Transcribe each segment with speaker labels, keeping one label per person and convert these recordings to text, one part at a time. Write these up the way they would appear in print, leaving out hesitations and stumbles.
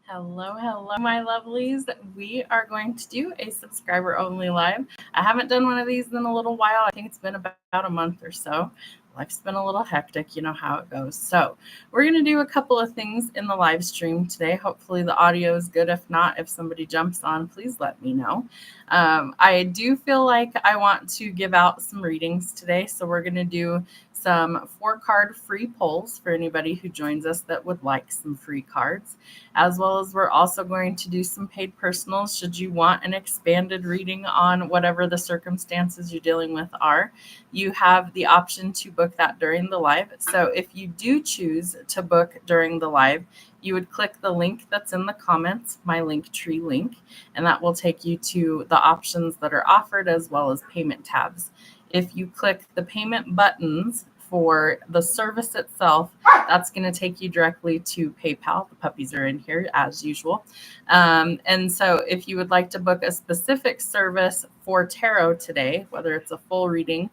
Speaker 1: Hello, my lovelies. We are going to do a subscriber only live. I haven't done one of these in a little while. I think it's been about a month or so. Life's been a little hectic, you know how it goes. So we're going to do a couple of things in the live stream today. Hopefully the audio is good. If not, if somebody jumps on, please let me know. I do feel like I want to give out some readings today. So we're going to do some 4-card free polls for anybody who joins us that would like some free cards, as well as we're also going to do some paid personals should you want an expanded reading on whatever the circumstances you're dealing with are. You have the option to book that during the live. So if you do choose to book during the live, you would click the link that's in the comments, my LINKTREE link, and that will take you to the options that are offered as well as payment tabs. If you click the payment buttons for the service itself, that's going to take you directly to PayPal. The puppies are in here as usual. And so if you would like to book a specific service for tarot today, whether it's a full reading,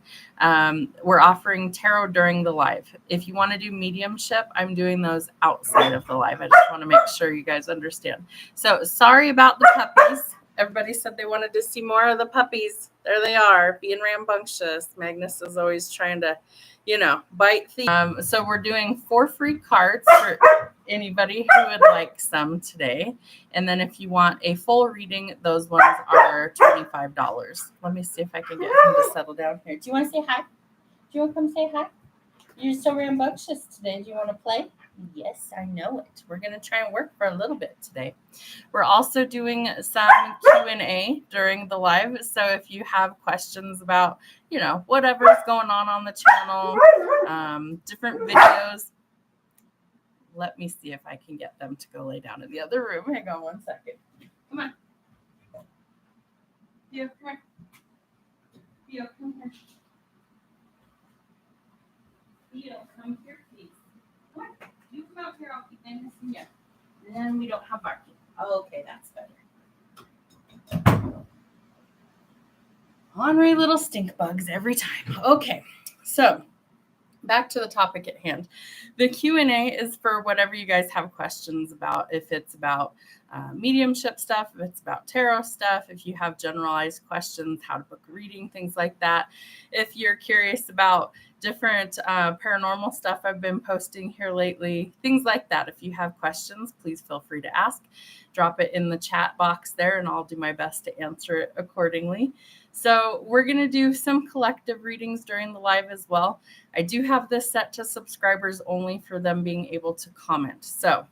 Speaker 1: we're offering tarot during the live. If you want to do mediumship, I'm doing those outside of the live. I just want to make sure you guys understand. So sorry about the puppies. Everybody said they wanted to see more of the puppies. There they are, being rambunctious. Magnus is always trying to, bite things. So we're doing 4 free cards for anybody who would like some today. And then if you want a full reading, those ones are $25. Let me see if I can get him to settle down here. Do you want to say hi? Do you want to come say hi? You're so rambunctious today. Do you want to play? Yes, I know it. We're going to try and work for a little bit today. We're also doing some Q&A during the live. So if you have questions about, whatever's going on the channel, different videos, let me see if I can get them to go lay down in the other room. Hang on one second. Come on. Theo, come here. Theo, come here. Theo, come here, please. Come on. You come out here, I'll keep Magnus in here. And then we don't have barking. Okay, that's better. Ornery little stink bugs every time. Okay, so back to the topic at hand. The Q&A is for whatever you guys have questions about. If it's about mediumship stuff, if it's about tarot stuff, if you have generalized questions, how to book a reading, things like that. If you're curious about different paranormal stuff I've been posting here lately, things like that. If you have questions, please feel free to ask. Drop it in the chat box there and I'll do my best to answer it accordingly. So we're going to do some collective readings during the live as well. I do have this set to subscribers only for them being able to comment. So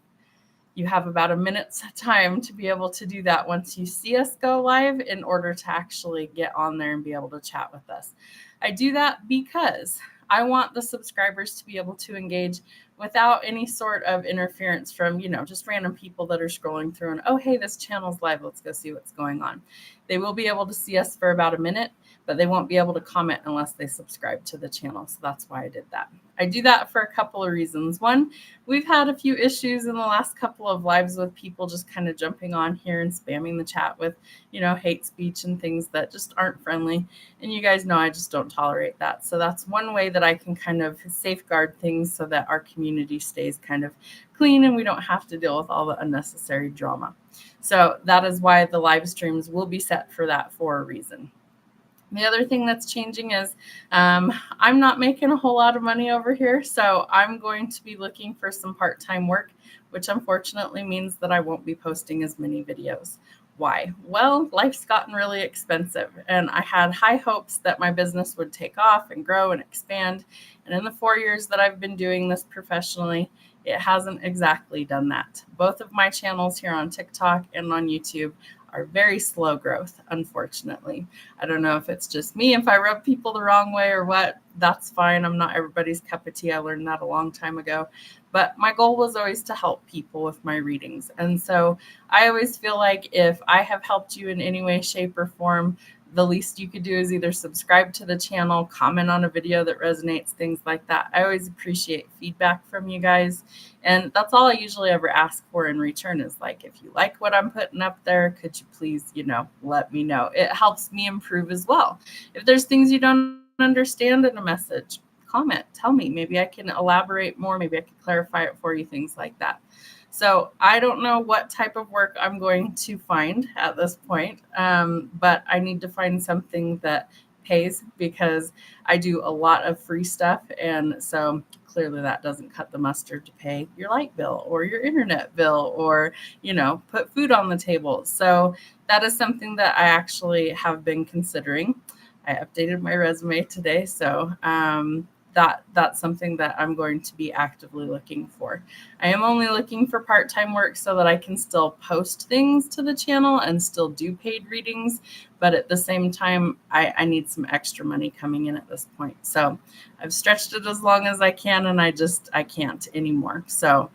Speaker 1: you have about a minute's time to be able to do that once you see us go live in order to actually get on there and be able to chat with us. I do that because I want the subscribers to be able to engage without any sort of interference from, just random people that are scrolling through and, oh, hey, this channel's live. Let's go see what's going on. They will be able to see us for about a minute, but they won't be able to comment unless they subscribe to the channel. So that's why I did that. I do that for a couple of reasons. One, we've had a few issues in the last couple of lives with people just kind of jumping on here and spamming the chat with, hate speech and things that just aren't friendly. And you guys know I just don't tolerate that. So that's one way that I can kind of safeguard things so that our community stays kind of clean and we don't have to deal with all the unnecessary drama. So that is why the live streams will be set for that for a reason. The other thing that's changing is I'm not making a whole lot of money over here, so I'm going to be looking for some part-time work, which unfortunately means that I won't be posting as many videos. Why? Well, life's gotten really expensive, and I had high hopes that my business would take off and grow and expand. And in the 4 years that I've been doing this professionally, it hasn't exactly done that. Both of my channels here on TikTok and on YouTube are very slow growth, unfortunately. I don't know if it's just me, if I rub people the wrong way or what, that's fine. I'm not everybody's cup of tea. I learned that a long time ago. But my goal was always to help people with my readings. And so I always feel like if I have helped you in any way, shape, or form, the least you could do is either subscribe to the channel, comment on a video that resonates, things like that. I always appreciate feedback from you guys. And that's all I usually ever ask for in return is like, if you like what I'm putting up there, could you please, let me know. It helps me improve as well. If there's things you don't understand in a message, comment, tell me. Maybe I can elaborate more. Maybe I can clarify it for you, things like that. So I don't know what type of work I'm going to find at this point, but I need to find something that pays, because I do a lot of free stuff. And so clearly that doesn't cut the mustard to pay your light bill or your internet bill, or, put food on the table. So that is something that I actually have been considering. I updated my resume today. So that's something that I'm going to be actively looking for. I am only looking for part-time work so that I can still post things to the channel and still do paid readings. But at the same time, I need some extra money coming in at this point. So I've stretched it as long as I can, and I can't anymore. So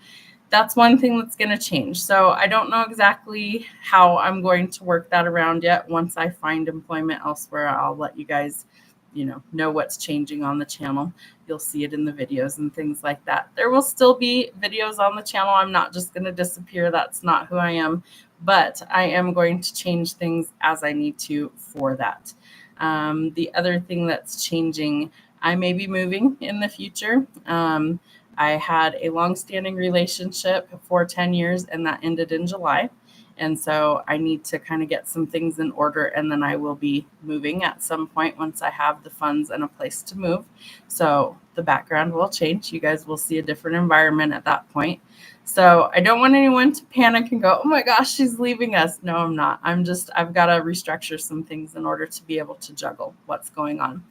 Speaker 1: that's one thing that's going to change. So I don't know exactly how I'm going to work that around yet. Once I find employment elsewhere, I'll let you guys know what's changing on the channel. You'll see it in the videos and things like that. There will still be videos on the channel. I'm not just going to disappear. That's not who I am. But I am going to change things as I need to for that. The other thing that's changing, I may be moving in the future. I had a long-standing relationship for 10 years, and that ended in July. And so I need to kind of get some things in order, and then I will be moving at some point once I have the funds and a place to move. So the background will change. You guys will see a different environment at that point. So I don't want anyone to panic and go, oh my gosh, she's leaving us. No, I'm not. I've got to restructure some things in order to be able to juggle what's going on.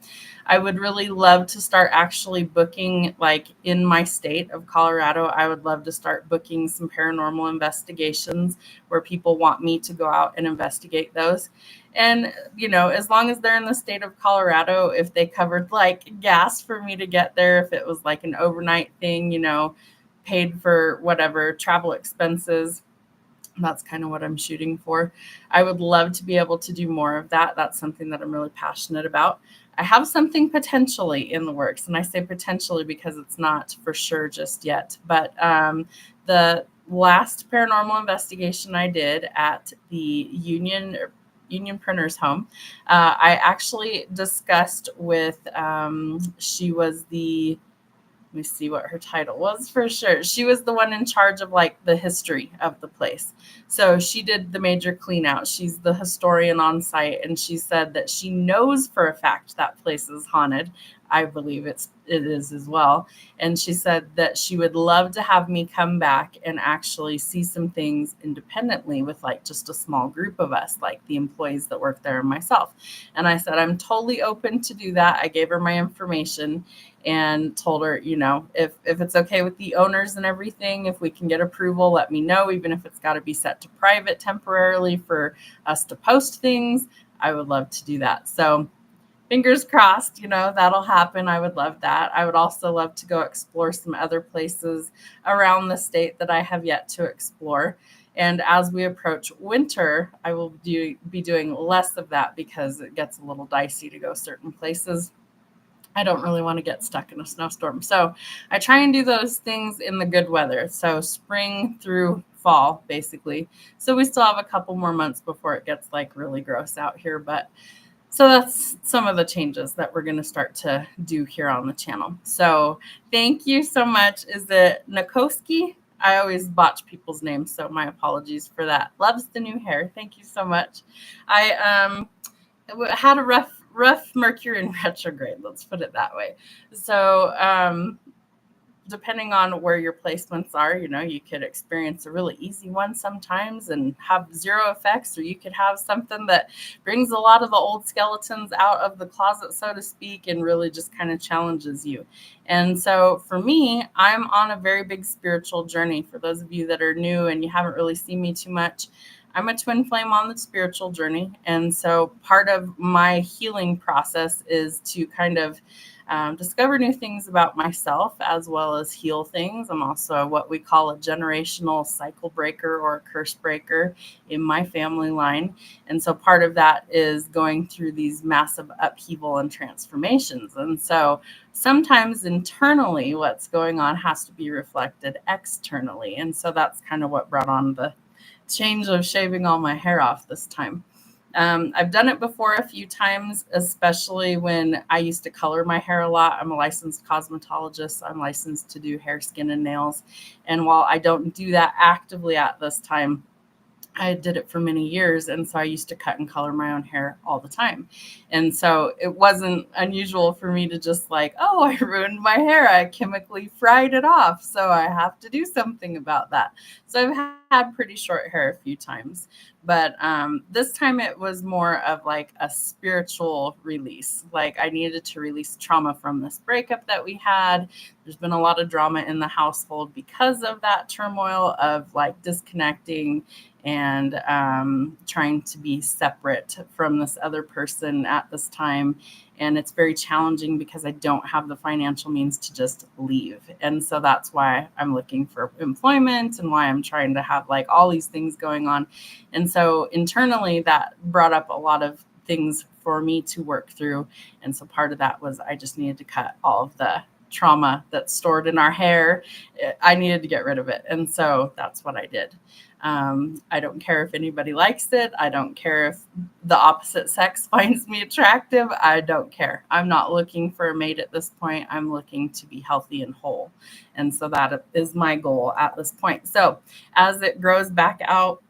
Speaker 1: I would really love to start actually booking, like in my state of Colorado, I would love to start booking some paranormal investigations where people want me to go out and investigate those. And, as long as they're in the state of Colorado, if they covered like gas for me to get there, if it was like an overnight thing, paid for whatever travel expenses, that's kind of what I'm shooting for. I would love to be able to do more of that. That's something that I'm really passionate about. I have something potentially in the works, and I say potentially because it's not for sure just yet. But the last paranormal investigation I did at the Union Printer's home, I actually discussed with, she was the, let me see what her title was for sure. She was the one in charge of like the history of the place. So she did the major clean out. She's the historian on site. And she said that she knows for a fact that place is haunted. I believe it is as well. And she said that she would love to have me come back and actually see some things independently with like just a small group of us, like the employees that work there and myself. And I said, I'm totally open to do that. I gave her my information and told her, if it's okay with the owners and everything, if we can get approval, let me know, even if it's got to be set to private temporarily for us to post things. I would love to do that. So fingers crossed, that'll happen. I would love that. I would also love to go explore some other places around the state that I have yet to explore. And as we approach winter, I will be doing less of that because it gets a little dicey to go certain places. I don't really want to get stuck in a snowstorm. So I try and do those things in the good weather. So spring through fall, basically. So we still have a couple more months before it gets like really gross out here. But so that's some of the changes that we're going to start to do here on the channel. So thank you so much. Is it Nikoski? I always botch people's names, so my apologies for that. Loves the new hair. Thank you so much. I had a rough Mercury in retrograde, let's put it that way. So depending on where your placements are, you could experience a really easy one sometimes and have zero effects, or you could have something that brings a lot of the old skeletons out of the closet, so to speak, and really just kind of challenges you. And so for me, I'm on a very big spiritual journey. For those of you that are new and you haven't really seen me too much, I'm a twin flame on the spiritual journey. And so part of my healing process is to kind of discover new things about myself as well as heal things. I'm also what we call a generational cycle breaker or a curse breaker in my family line. And so part of that is going through these massive upheaval and transformations. And so sometimes internally what's going on has to be reflected externally. And so that's kind of what brought on the change of shaving all my hair off this time. I've done it before a few times, especially when I used to color my hair a lot. I'm a licensed cosmetologist. So I'm licensed to do hair, skin, and nails. And while I don't do that actively at this time, I did it for many years. And so I used to cut and color my own hair all the time. And so it wasn't unusual for me to just like, oh, I ruined my hair. I chemically fried it off. So I have to do something about that. So I've had pretty short hair a few times. But this time it was more of like a spiritual release. Like I needed to release trauma from this breakup that we had. There's been a lot of drama in the household because of that turmoil of like disconnecting and trying to be separate from this other person at this time. And it's very challenging because I don't have the financial means to just leave. And so that's why I'm looking for employment and why I'm trying to have like all these things going on. And so internally that brought up a lot of things for me to work through. And so part of that was I just needed to cut all of the trauma that's stored in our hair. I needed to get rid of it. And so that's what I did. I don't care if anybody likes it. I don't care if the opposite sex finds me attractive. I don't care. I'm not looking for a mate at this point. I'm looking to be healthy and whole. And so that is my goal at this point. So as it grows back out,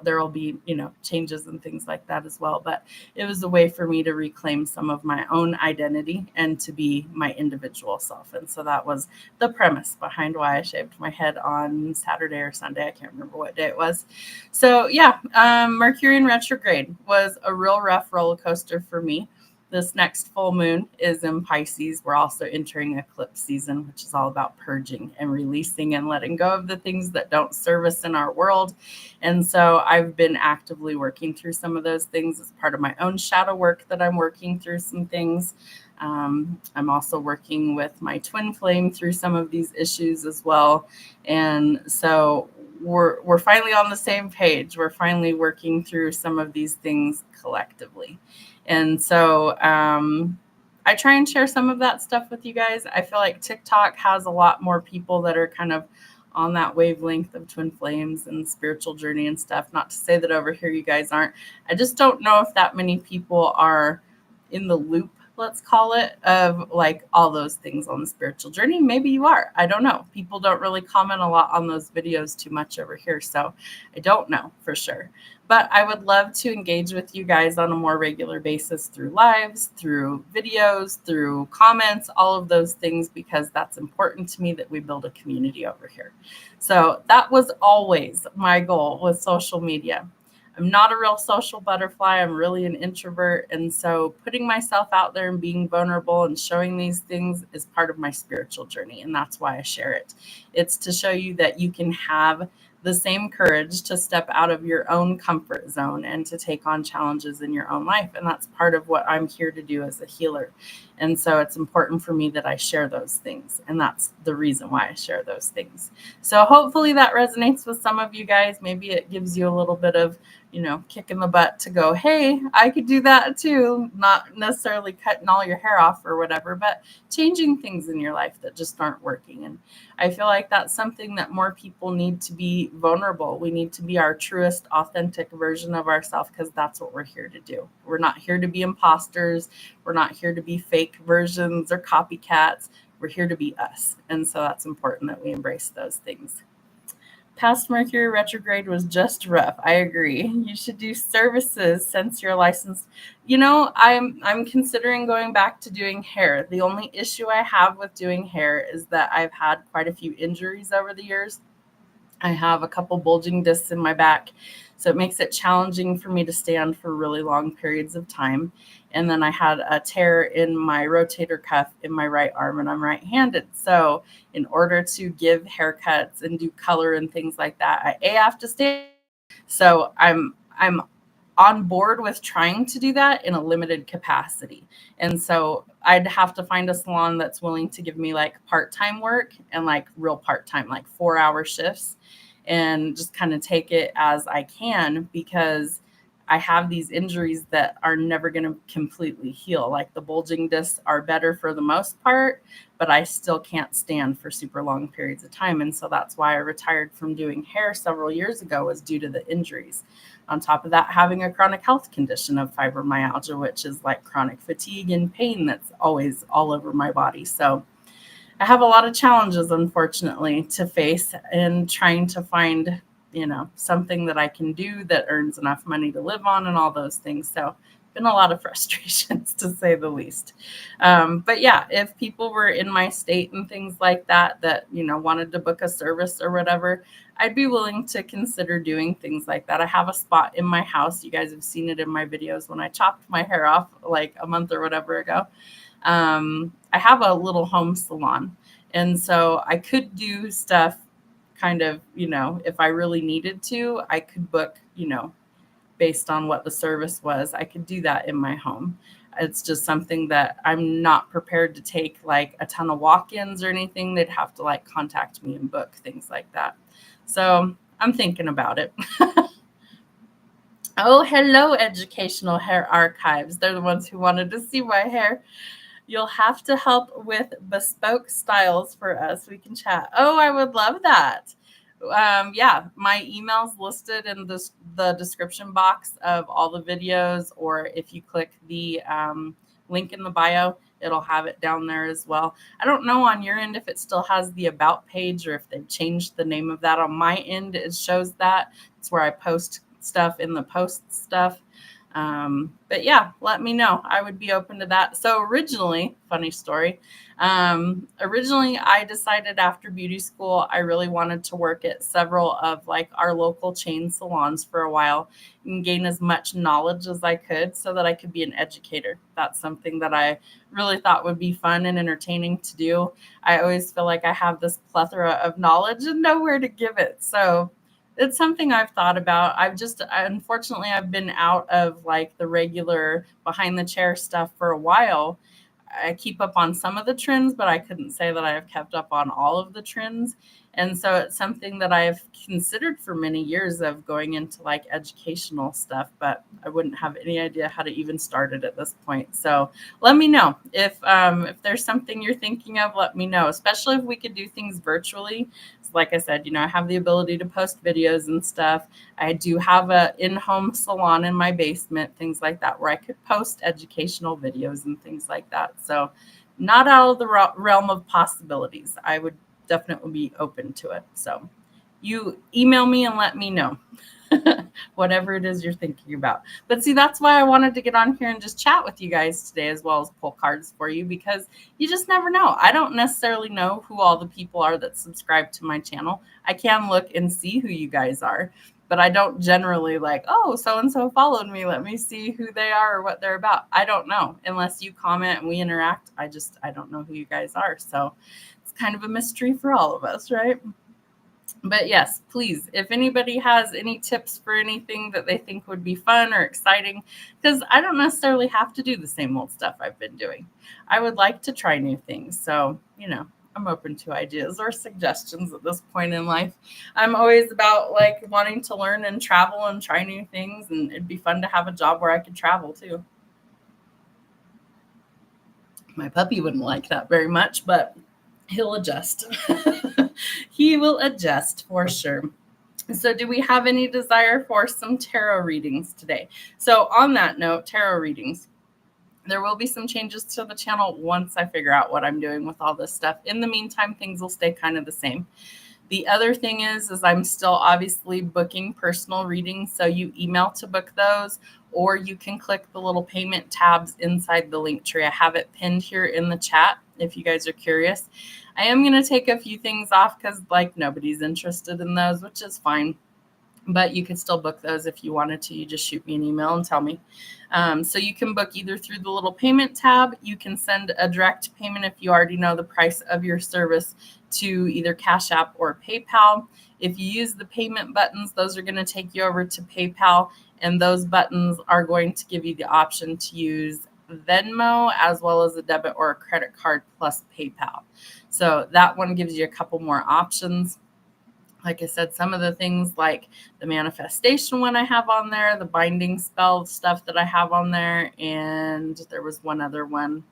Speaker 1: there will be, changes and things like that as well. But it was a way for me to reclaim some of my own identity and to be my individual self. And so that was the premise behind why I shaved my head on Saturday or Sunday. I can't remember what day it was. So yeah, Mercury in retrograde was a real rough roller coaster for me. This next full moon is in Pisces. We're also entering eclipse season, which is all about purging and releasing and letting go of the things that don't serve us in our world. And so I've been actively working through some of those things as part of my own shadow work that I'm working through some things. I'm also working with my twin flame through some of these issues as well. And so we're finally on the same page. We're finally working through some of these things collectively. And so I try and share some of that stuff with you guys. I feel like TikTok has a lot more people that are kind of on that wavelength of twin flames and spiritual journey and stuff. Not to say that over here you guys aren't. I just don't know if that many people are in the loop, let's call it, of like all those things on the spiritual journey. Maybe you are. I don't know. People don't really comment a lot on those videos too much over here. So I don't know for sure. But I would love to engage with you guys on a more regular basis through lives, through videos, through comments, all of those things, because that's important to me that we build a community over here. So that was always my goal with social media. I'm not a real social butterfly. I'm really an introvert. And so putting myself out there and being vulnerable and showing these things is part of my spiritual journey. And that's why I share it. It's to show you that you can have the same courage to step out of your own comfort zone and to take on challenges in your own life. And that's part of what I'm here to do as a healer. And so it's important for me that I share those things. And that's the reason why I share those things. So hopefully that resonates with some of you guys. Maybe it gives you a little bit of, kick in the butt to go, hey, I could do that too. Not necessarily cutting all your hair off or whatever, but changing things in your life that just aren't working. And I feel like that's something that more people need to be vulnerable. We need to be our truest, authentic version of ourselves, because that's what we're here to do. We're not here to be imposters. We're not here to be fake versions or copycats. We're here to be us. And so that's important that we embrace those things. Past Mercury retrograde was just rough. I agree. You should do services since you're licensed. I'm considering going back to doing hair. The only issue I have with doing hair is that I've had quite a few injuries over the years. I have a couple bulging discs in my back, so it makes it challenging for me to stand for really long periods of time. And then I had a tear in my rotator cuff in my right arm, and I'm right-handed. So in order to give haircuts and do color and things like that, I have to stand. So I'm on board with trying to do that in a limited capacity. And so I'd have to find a salon that's willing to give me like part-time work and like real part-time, like 4-hour shifts, and just kind of take it as I can, because I have these injuries that are never going to completely heal. Like the bulging discs are better for the most part, but I still can't stand for super long periods of time. And so that's why I retired from doing hair several years ago, was due to the injuries. On top of that, having a chronic health condition of fibromyalgia, which is like chronic fatigue and pain that's always all over my body. So I have a lot of challenges, unfortunately, to face in trying to find, something that I can do that earns enough money to live on and all those things. So been a lot of frustrations, to say the least. But yeah, if people were in my state and things like that, wanted to book a service or whatever, I'd be willing to consider doing things like that. I have a spot in my house. You guys have seen it in my videos when I chopped my hair off like a month or whatever ago. I have a little home salon. And so I could do stuff kind of, if I really needed to, I could book, based on what the service was. I could do that in my home. It's just something that I'm not prepared to take like a ton of walk-ins or anything. They'd have to like contact me and book things like that. So I'm thinking about it. Oh, hello, Educational Hair Archives. They're the ones who wanted to see my hair. You'll have to help with bespoke styles for us. We can chat. Oh, I would love that. Yeah, my email's listed in the description box of all the videos, or if you click the link in the bio, it'll have it down there as well. I don't know on your end if it still has the about page or if they've changed the name of that. On my end, it shows that. It's where I post stuff in the post stuff. But yeah, let me know. I would be open to that. So originally, funny story, originally I decided after beauty school, I really wanted to work at several of like our local chain salons for a while and gain as much knowledge as I could so that I could be an educator. That's something that I really thought would be fun and entertaining to do. I always feel like I have this plethora of knowledge and nowhere to give it. So it's something I've thought about. Unfortunately, I've been out of like the regular behind the chair stuff for a while. I keep up on some of the trends, but I couldn't say that I have kept up on all of the trends. And so it's something that I've considered for many years of going into like educational stuff, but I wouldn't have any idea how to even start it at this point. So let me know if there's something you're thinking of, let me know, especially if we could do things virtually. Like I said, I have the ability to post videos and stuff. I do have a in-home salon in my basement, things like that, where I could post educational videos and things like that. So not out of the realm of possibilities. I would definitely be open to it. So you email me and let me know whatever it is you're thinking about. But see, that's why I wanted to get on here and just chat with you guys today, as well as pull cards for you, because you just never know. I don't necessarily know who all the people are that subscribe to my channel. I can look and see who you guys are, but I don't generally like, oh, so-and-so followed me, let me see who they are or what they're about. I don't know. Unless you comment and we interact, I don't know who you guys are. So it's kind of a mystery for all of us, right? But yes, please, if anybody has any tips for anything that they think would be fun or exciting, because I don't necessarily have to do the same old stuff I've been doing. I would like to try new things. So, I'm open to ideas or suggestions at this point in life. I'm always about like wanting to learn and travel and try new things. And it'd be fun to have a job where I could travel too. My puppy wouldn't like that very much, but he'll adjust. He will adjust for sure. So do we have any desire for some tarot readings today? So on that note, tarot readings, there will be some changes to the channel once I figure out what I'm doing with all this stuff. In the meantime, things will stay kind of the same. The other thing is I'm still obviously booking personal readings. So you email to book those, or you can click the little payment tabs inside the Linktree. I have it pinned here in the chat if you guys are curious. I am going to take a few things off because like nobody's interested in those, which is fine. But you can still book those if you wanted to. You just shoot me an email and tell me. So you can book either through the little payment tab. You can send a direct payment if you already know the price of your service to either Cash App or PayPal. If you use the payment buttons, those are going to take you over to PayPal. And those buttons are going to give you the option to use Venmo as well as a debit or a credit card plus PayPal. So that one gives you a couple more options. Like I said, some of the things like the manifestation one I have on there, the binding spell stuff that I have on there, and there was one other one.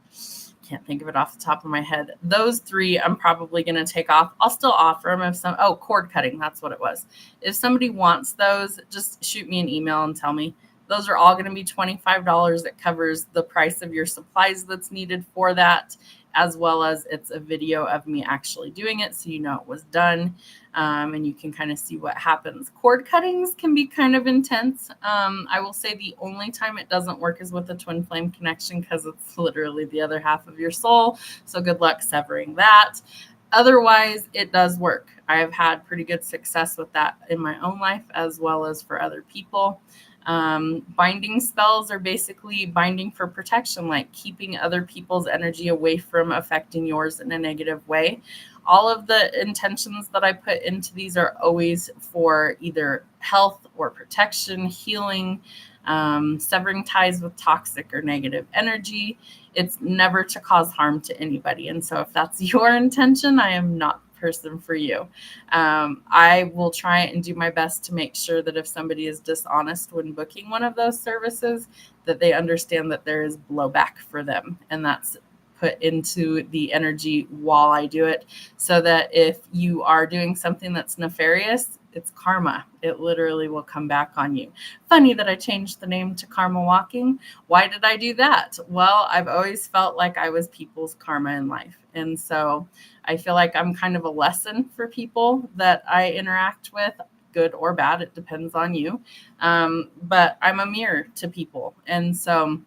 Speaker 1: Can't think of it off the top of my head. Those 3 I'm probably going to take off. I'll still offer them if cord cutting, that's what it was. If somebody wants those, just shoot me an email and tell me. Those are all going to be $25. It covers the price of your supplies that's needed for that, as well as it's a video of me actually doing it, so you know it was done, and you can kind of see what happens. Cord cuttings can be kind of intense. I will say the only time it doesn't work is with a twin flame connection, because it's literally the other half of your soul, so good luck severing that. Otherwise, it does work. I have had pretty good success with that in my own life as well as for other people. Binding spells are basically binding for protection, like keeping other people's energy away from affecting yours in a negative way. All of the intentions that I put into these are always for either health or protection, healing, severing ties with toxic or negative energy. It's never to cause harm to anybody. And so if that's your intention, I am not the person for you. I will try and do my best to make sure that if somebody is dishonest when booking one of those services, that they understand that there is blowback for them. And that's put into the energy while I do it, so that if you are doing something that's nefarious, it's karma. It literally will come back on you. Funny that I changed the name to Karma Walking. Why did I do that? Well, I've always felt like I was people's karma in life. And so I feel like I'm kind of a lesson for people that I interact with, good or bad. It depends on you. But I'm a mirror to people. And so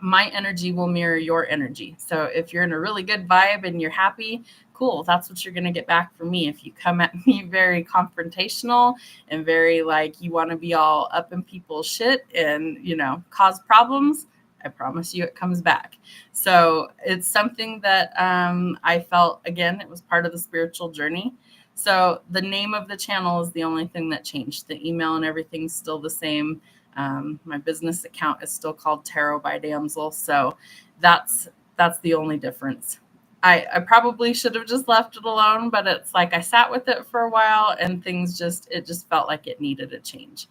Speaker 1: my energy will mirror your energy. So if you're in a really good vibe and you're happy, cool, that's what you're going to get back from me. If you come at me very confrontational and very like you want to be all up in people's shit and, you know, cause problems, I promise you it comes back. So it's something that I felt, again, it was part of the spiritual journey. So the name of the channel is the only thing that changed. The email and everything's still the same. My business account is still called Tarot by Damsel. So that's the only difference. I probably should have just left it alone, but it's like I sat with it for a while and it just felt like it needed a change.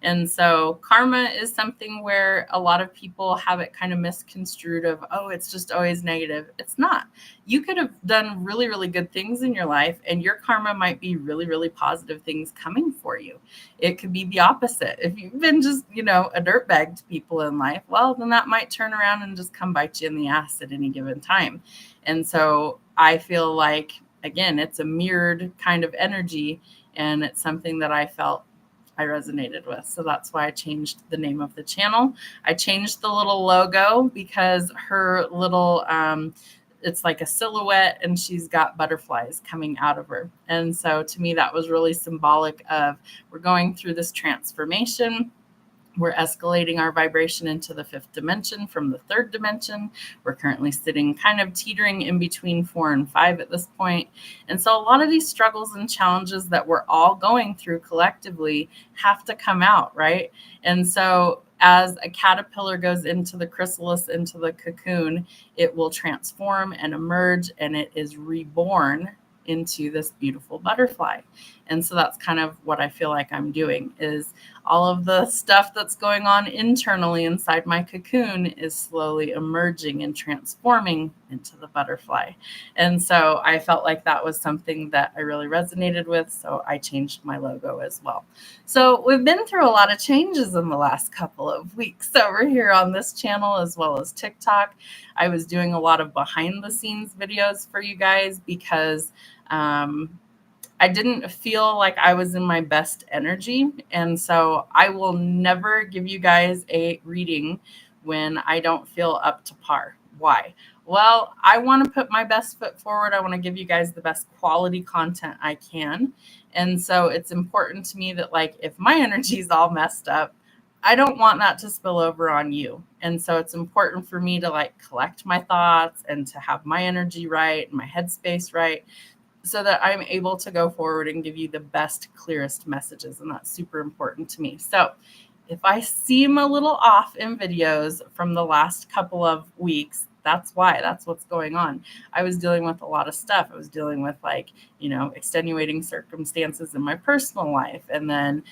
Speaker 1: And so karma is something where a lot of people have it kind of misconstrued of, oh, it's just always negative. It's not. You could have done really, really good things in your life, and your karma might be really, really positive things coming for you. It could be the opposite. If you've been just, you know, a dirtbag to people in life, well, then that might turn around and just come bite you in the ass at any given time. And so I feel like, again, it's a mirrored kind of energy, and it's something that I felt I resonated with. So that's why I changed the name of the channel. I changed the little logo because her little, it's like a silhouette and she's got butterflies coming out of her. And so to me, that was really symbolic of we're going through this transformation. We're escalating our vibration into the 5th dimension from the 3rd dimension. We're currently sitting kind of teetering in between 4 and 5 at this point. And so a lot of these struggles and challenges that we're all going through collectively have to come out, right? And so as a caterpillar goes into the chrysalis, into the cocoon, it will transform and emerge, and it is reborn into this beautiful butterfly. And so that's kind of what I feel like I'm doing, is all of the stuff that's going on internally inside my cocoon is slowly emerging and transforming into the butterfly. And so I felt like that was something that I really resonated with. So I changed my logo as well. So we've been through a lot of changes in the last couple of weeks over here on this channel, as well as TikTok. I was doing a lot of behind the scenes videos for you guys because I didn't feel like I was in my best energy. And so I will never give you guys a reading when I don't feel up to par. Why? Well, I want to put my best foot forward. I want to give you guys the best quality content I can. And so it's important to me that, like, if my energy is all messed up, I don't want that to spill over on you. And so it's important for me to like collect my thoughts and to have my energy right, my headspace right, so that I'm able to go forward and give you the best, clearest messages. And that's super important to me. So if I seem a little off in videos from the last couple of weeks, That's why. That's what's going on. I was dealing with a lot of stuff. I was dealing with like, extenuating circumstances in my personal life, and then,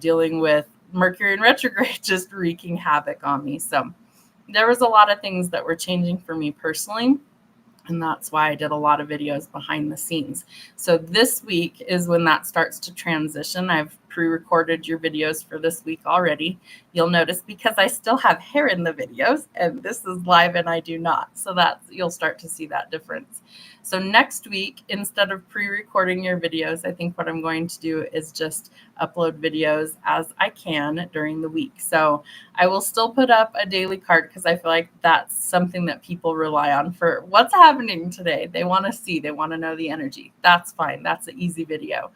Speaker 1: dealing with Mercury in retrograde just wreaking havoc on me. So there was a lot of things that were changing for me personally. And that's why I did a lot of videos behind the scenes. So this week is when that starts to transition. I've pre-recorded your videos for this week already. You'll notice because I still have hair in the videos and this is live and I do not. So you'll start to see that difference. So next week, instead of pre-recording your videos, I think what I'm going to do is just upload videos as I can during the week. So I will still put up a daily card because I feel like that's something that people rely on for what's happening today. They want to see, they want to know the energy. That's fine. That's an easy video.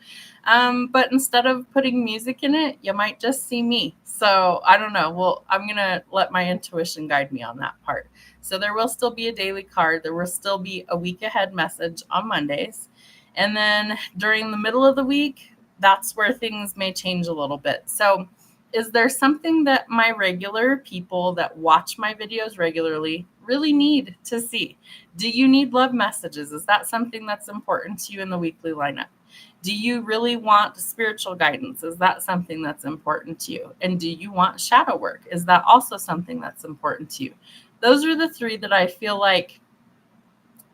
Speaker 1: But instead of putting music in it, you might just see me. So I don't know. Well, I'm going to let my intuition guide me on that part. So there will still be a daily card. There will still be a week ahead message on Mondays. And then during the middle of the week, that's where things may change a little bit. So is there something that my regular people that watch my videos regularly really need to see? Do you need love messages? Is that something that's important to you in the weekly lineup? Do you really want spiritual guidance? Is that something that's important to you? And do you want shadow work? Is that also something that's important to you? Those are the three that I feel like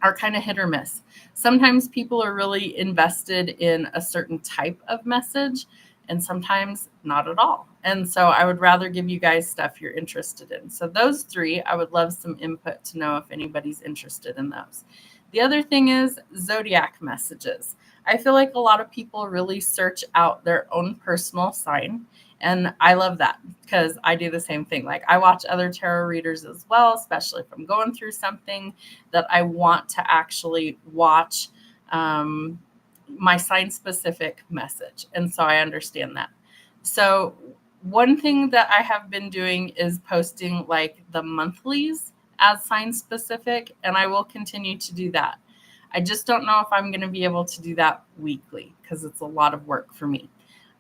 Speaker 1: are kind of hit or miss. Sometimes people are really invested in a certain type of message, and sometimes not at all. And so I would rather give you guys stuff you're interested in. So those three, I would love some input to know if anybody's interested in those. The other thing is zodiac messages. I feel like a lot of people really search out their own personal sign. And I love that because I do the same thing. Like I watch other tarot readers as well, especially if I'm going through something that I want to actually watch my sign specific message. And so I understand that. So one thing that I have been doing is posting like the monthlies as sign specific, and I will continue to do that. I just don't know if I'm going to be able to do that weekly because it's a lot of work for me.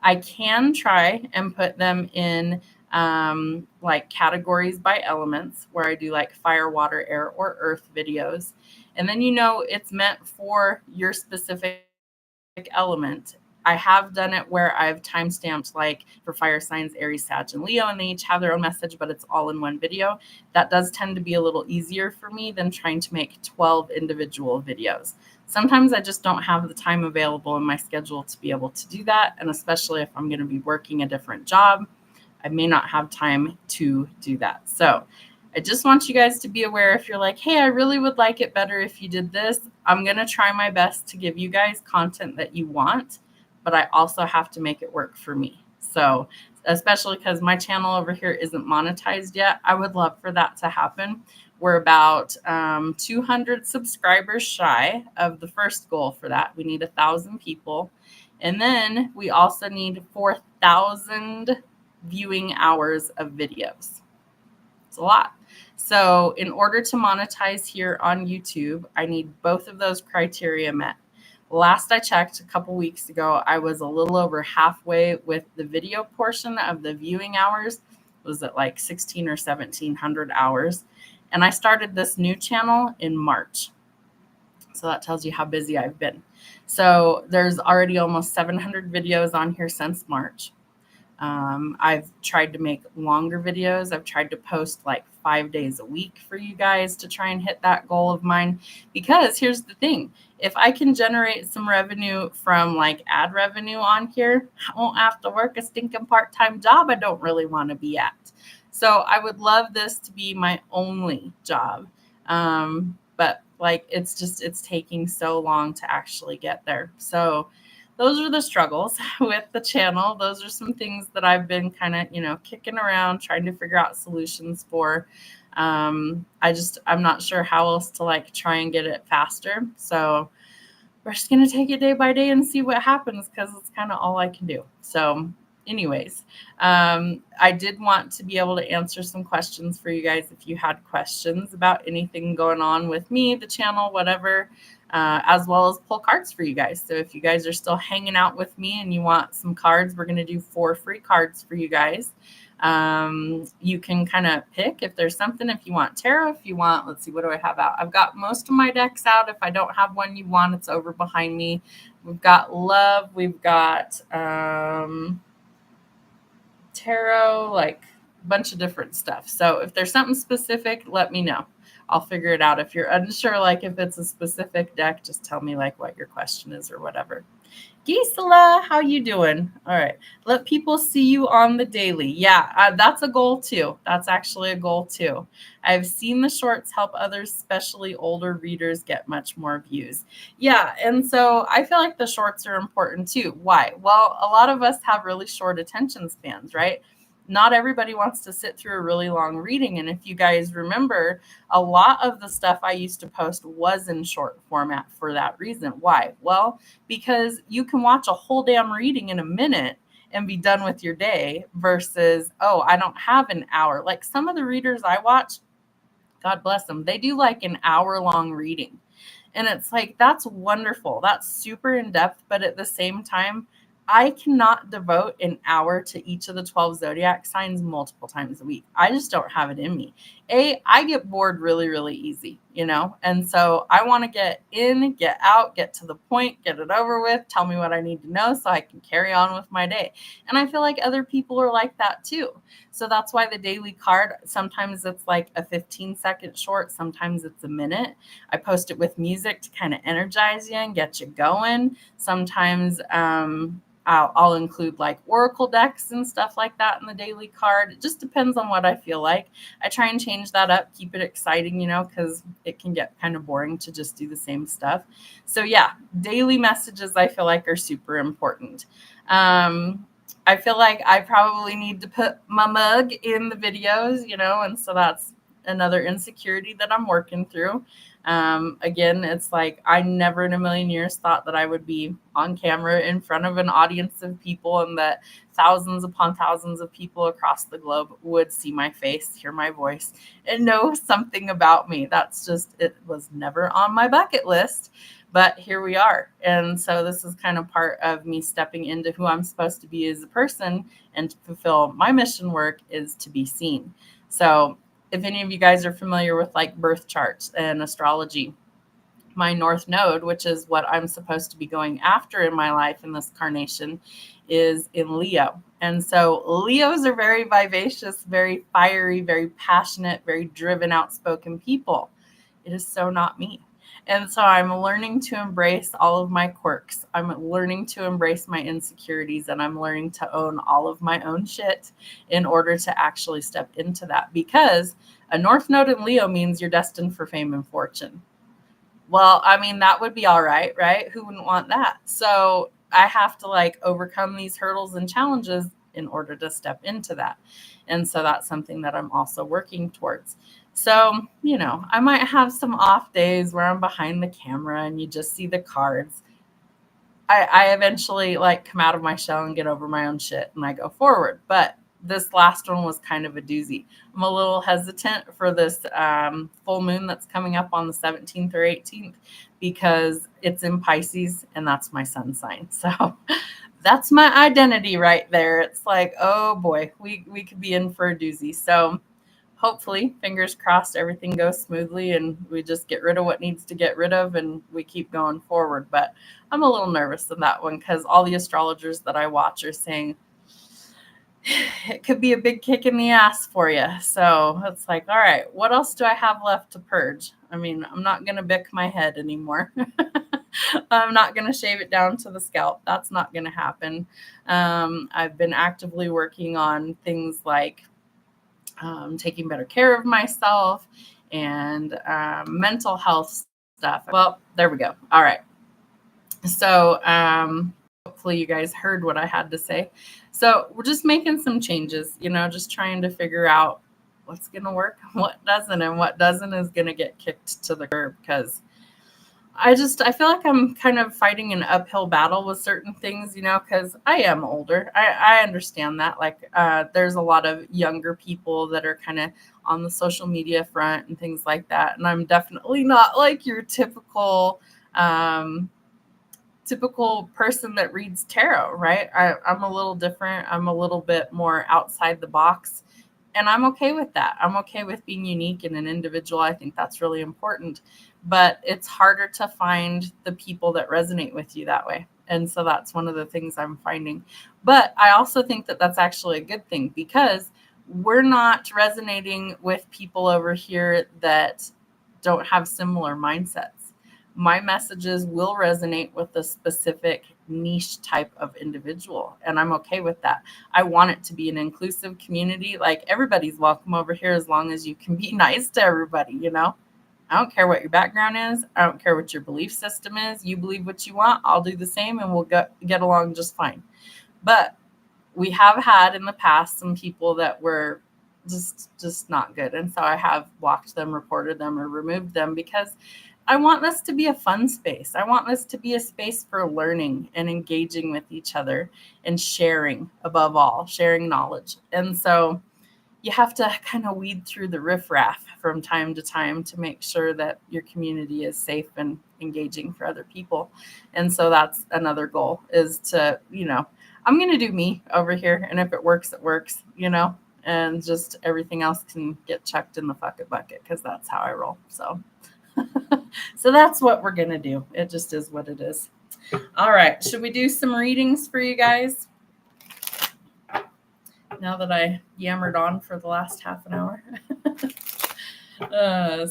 Speaker 1: I can try and put them in like categories by elements where I do like fire, water, air, or earth videos. And then, it's meant for your specific element. I have done it where I've timestamped like for fire signs, Aries, Sag, and Leo, and they each have their own message, but it's all in one video. That does tend to be a little easier for me than trying to make 12 individual videos. Sometimes I just don't have the time available in my schedule to be able to do that. And especially if I'm going to be working a different job, I may not have time to do that. So I just want you guys to be aware if you're like, hey, I really would like it better if you did this. I'm going to try my best to give you guys content that you want, but I also have to make it work for me. So especially because my channel over here isn't monetized yet, I would love for that to happen. We're about 200 subscribers shy of the first goal for that. We need 1,000 people. And then we also need 4,000 viewing hours of videos. It's a lot. So in order to monetize here on YouTube, I need both of those criteria met. Last I checked a couple weeks ago, I was a little over halfway with the video portion of the viewing hours. It was at like 1,600 or 1,700 hours. And I started this new channel in March. So that tells you how busy I've been. So there's already almost 700 videos on here since March. I've tried to make longer videos. I've tried to post like 5 days a week for you guys to try and hit that goal of mine. Because here's the thing. If I can generate some revenue from like ad revenue on here, I won't have to work a stinking part-time job I don't really want to be at. So I would love this to be my only job. But like, it's taking so long to actually get there. So those are the struggles with the channel. Those are some things that I've been kind of, kicking around, trying to figure out solutions for. I'm not sure how else to like try and get it faster. So we're just going to take it day by day and see what happens because it's kind of all I can do. So anyways, I did want to be able to answer some questions for you guys if you had questions about anything going on with me, the channel, whatever, as well as pull cards for you guys. So if you guys are still hanging out with me and you want some cards, we're going to do 4 free cards for you guys. You can kind of pick if there's something, if you want tarot, if you want, let's see, what do I have out? I've got most of my decks out. If I don't have one you want, it's over behind me. We've got love. We've got tarot, like a bunch of different stuff. So if there's something specific, let me know. I'll figure it out. If you're unsure, like if it's a specific deck, just tell me like what your question is or whatever. Gisela, how you doing? All right. Let people see you on the daily. Yeah, that's a goal too. That's actually a goal too. I've seen the shorts help others, especially older readers, get much more views. Yeah, and so I feel like the shorts are important too. Why? Well, a lot of us have really short attention spans, right? Not everybody wants to sit through a really long reading. And if you guys remember, a lot of the stuff I used to post was in short format for that reason. Why? Well, because you can watch a whole damn reading in a minute and be done with your day versus, oh, I don't have an hour. Like some of the readers I watch, God bless them, they do like an hour-long reading. And it's like, that's wonderful. That's super in depth. But at the same time, I cannot devote an hour to each of the 12 zodiac signs multiple times a week. I just don't have it in me. I get bored really, really easy, you know? And so I want to get in, get out, get to the point, get it over with, tell me what I need to know so I can carry on with my day. And I feel like other people are like that too. So that's why the daily card, sometimes it's like a 15-second short, sometimes it's a minute. I post it with music to kind of energize you and get you going. Sometimes I'll include like oracle decks and stuff like that in the daily card. It just depends on what I feel like. I try and change that up, keep it exciting, you know, because it can get kind of boring to just do the same stuff. So yeah, daily messages I feel like are super important. I feel like I probably need to put my mug in the videos, you know, and so that's another insecurity that I'm working through. Again, it's like I never in a million years thought that I would be on camera in front of an audience of people and that thousands upon thousands of people across the globe would see my face, hear my voice, and know something about me. That's just, it was never on my bucket list, but here we are. And so this is kind of part of me stepping into who I'm supposed to be as a person and to fulfill my mission work is to be seen. So if any of you guys are familiar with like birth charts and astrology, my North Node, which is what I'm supposed to be going after in my life in this carnation, is in Leo. And so Leos are very vivacious, very fiery, very passionate, very driven, outspoken people. It is so not me. And so I'm learning to embrace all of my quirks. I'm learning to embrace my insecurities, and I'm learning to own all of my own shit in order to actually step into that. Because a North Node in Leo means you're destined for fame and fortune. Well, I mean, that would be all right, right? Who wouldn't want that? So I have to like overcome these hurdles and challenges in order to step into that. And so that's something that I'm also working towards. So, you know, I might have some off days where I'm behind the camera and you just see the cards. I eventually like come out of my shell and get over my own shit and I go forward. But this last one was kind of a doozy. I'm a little hesitant for this full moon that's coming up on the 17th or 18th because it's in Pisces and that's my sun sign. So that's my identity right there. It's like, oh boy, we could be in for a doozy. So hopefully, fingers crossed, everything goes smoothly and we just get rid of what needs to get rid of and we keep going forward. But I'm a little nervous in that one because all the astrologers that I watch are saying it could be a big kick in the ass for you. So it's like, all right, what else do I have left to purge? I mean, I'm not going to bick my head anymore. I'm not going to shave it down to the scalp. That's not going to happen. I've been actively working on things like taking better care of myself and mental health stuff. Well, there we go. All right. So hopefully you guys heard what I had to say. So we're just making some changes, you know, just trying to figure out what's going to work, what doesn't, and what doesn't is going to get kicked to the curb because I feel like I'm kind of fighting an uphill battle with certain things, you know, because I am older. I understand that. Like there's a lot of younger people that are kind of on the social media front and things like that. And I'm definitely not like your typical typical person that reads tarot, right? I'm a little different. I'm a little bit more outside the box. And I'm okay with that. I'm okay with being unique and an individual. I think that's really important. But it's harder to find the people that resonate with you that way. And so that's one of the things I'm finding. But I also think that that's actually a good thing, because we're not resonating with people over here that don't have similar mindsets. My messages will resonate with a specific niche type of individual, and I'm okay with that. I want it to be an inclusive community. Like, everybody's welcome over here as long as you can be nice to everybody, you know? I don't care what your background is. I don't care what your belief system is. You believe what you want, I'll do the same, and we'll get along just fine. But we have had in the past some people that were just not good. And so I have blocked them, reported them, or removed them, because I want this to be a fun space. I want this to be a space for learning and engaging with each other and sharing, above all, sharing knowledge. And so you have to kind of weed through the riffraff from time to time to make sure that your community is safe and engaging for other people. And so that's another goal, is to, I'm going to do me over here. And if it works, it works, and just everything else can get chucked in the bucket, because that's how I roll. So so that's what we're going to do. It just is what it is. All right. Should we do some readings for you guys? Now that I yammered on for the last half an hour.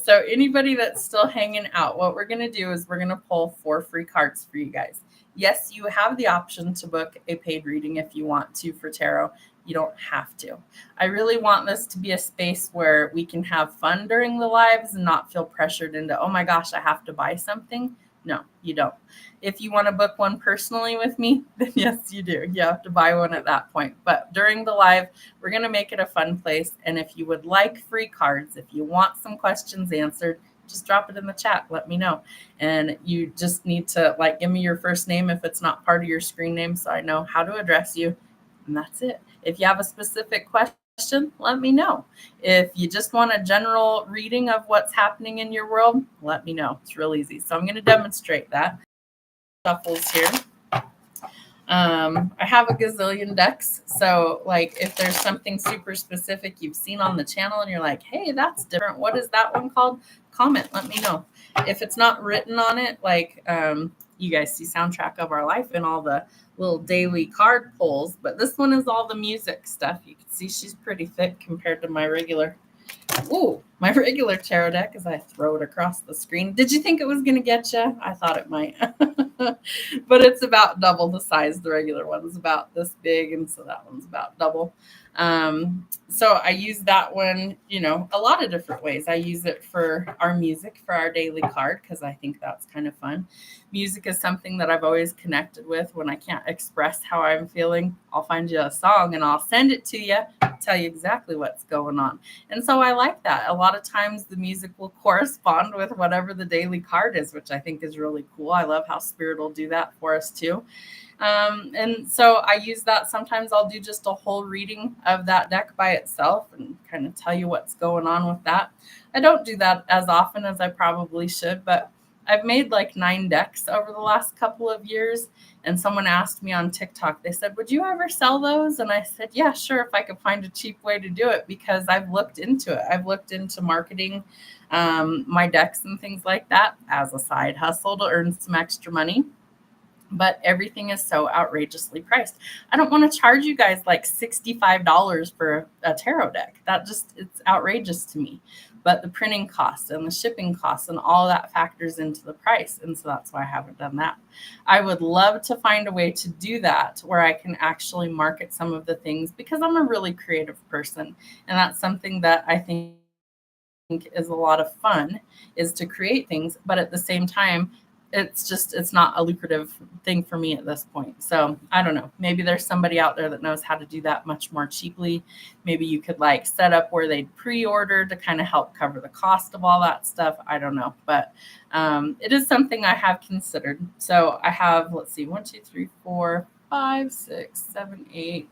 Speaker 1: So anybody that's still hanging out, what we're going to do is we're going to pull 4 free cards for you guys. Yes, you have the option to book a paid reading if you want to for tarot. You don't have to. I really want this to be a space where we can have fun during the lives and not feel pressured into, oh my gosh, I have to buy something. No, you don't. If you want to book one personally with me, then yes, you do. You have to buy one at that point. But during the live, we're going to make it a fun place. And if you would like free cards, if you want some questions answered, just drop it in the chat. Let me know. And you just need to give me your first name if it's not part of your screen name, so I know how to address you. And that's it. If you have a specific question, let me know. If you just want a general reading of what's happening in your world, let me know. It's real easy. So I'm going to demonstrate that. Shuffles here. I have a gazillion decks. So if there's something super specific you've seen on the channel and you're like, hey, that's different. What is that one called? Comment, let me know. If it's not written on it, you guys see Soundtrack of Our Life and all the little daily card pulls, but this one is all the music stuff. You can see she's pretty thick compared to my regular tarot deck as I throw it across the screen. Did you think it was going to get you? I thought it might. But it's about double the size. The regular one's about this big, and so that one's about double. So I use that one, a lot of different ways. I use it for our music, for our daily card, because I think that's kind of fun. Music is something that I've always connected with. When I can't express how I'm feeling, I'll find you a song and I'll send it to you, tell you exactly what's going on. And so I like that. A lot of times the music will correspond with whatever the daily card is, which I think is really cool. I love how Spirit will do that for us too. And so I use that. Sometimes I'll do just a whole reading of that deck by itself and kind of tell you what's going on with that. I don't do that as often as I probably should, but I've made 9 decks over the last couple of years. And someone asked me on TikTok, they said, would you ever sell those? And I said, yeah, sure, if I could find a cheap way to do it, because I've looked into it. I've looked into marketing my decks and things like that as a side hustle to earn some extra money. But everything is so outrageously priced. I don't want to charge you guys $65 for a tarot deck. It's outrageous to me. But the printing costs and the shipping costs and all that factors into the price. And so that's why I haven't done that. I would love to find a way to do that where I can actually market some of the things, because I'm a really creative person. And that's something that I think is a lot of fun, is to create things. But at the same time, it's not a lucrative thing for me at this point. So I don't know. Maybe there's somebody out there that knows how to do that much more cheaply. Maybe you could set up where they'd pre-order to kind of help cover the cost of all that stuff. I don't know. But it is something I have considered. So I have, 1, 2, 3, 4, 5, 6, 7, 8,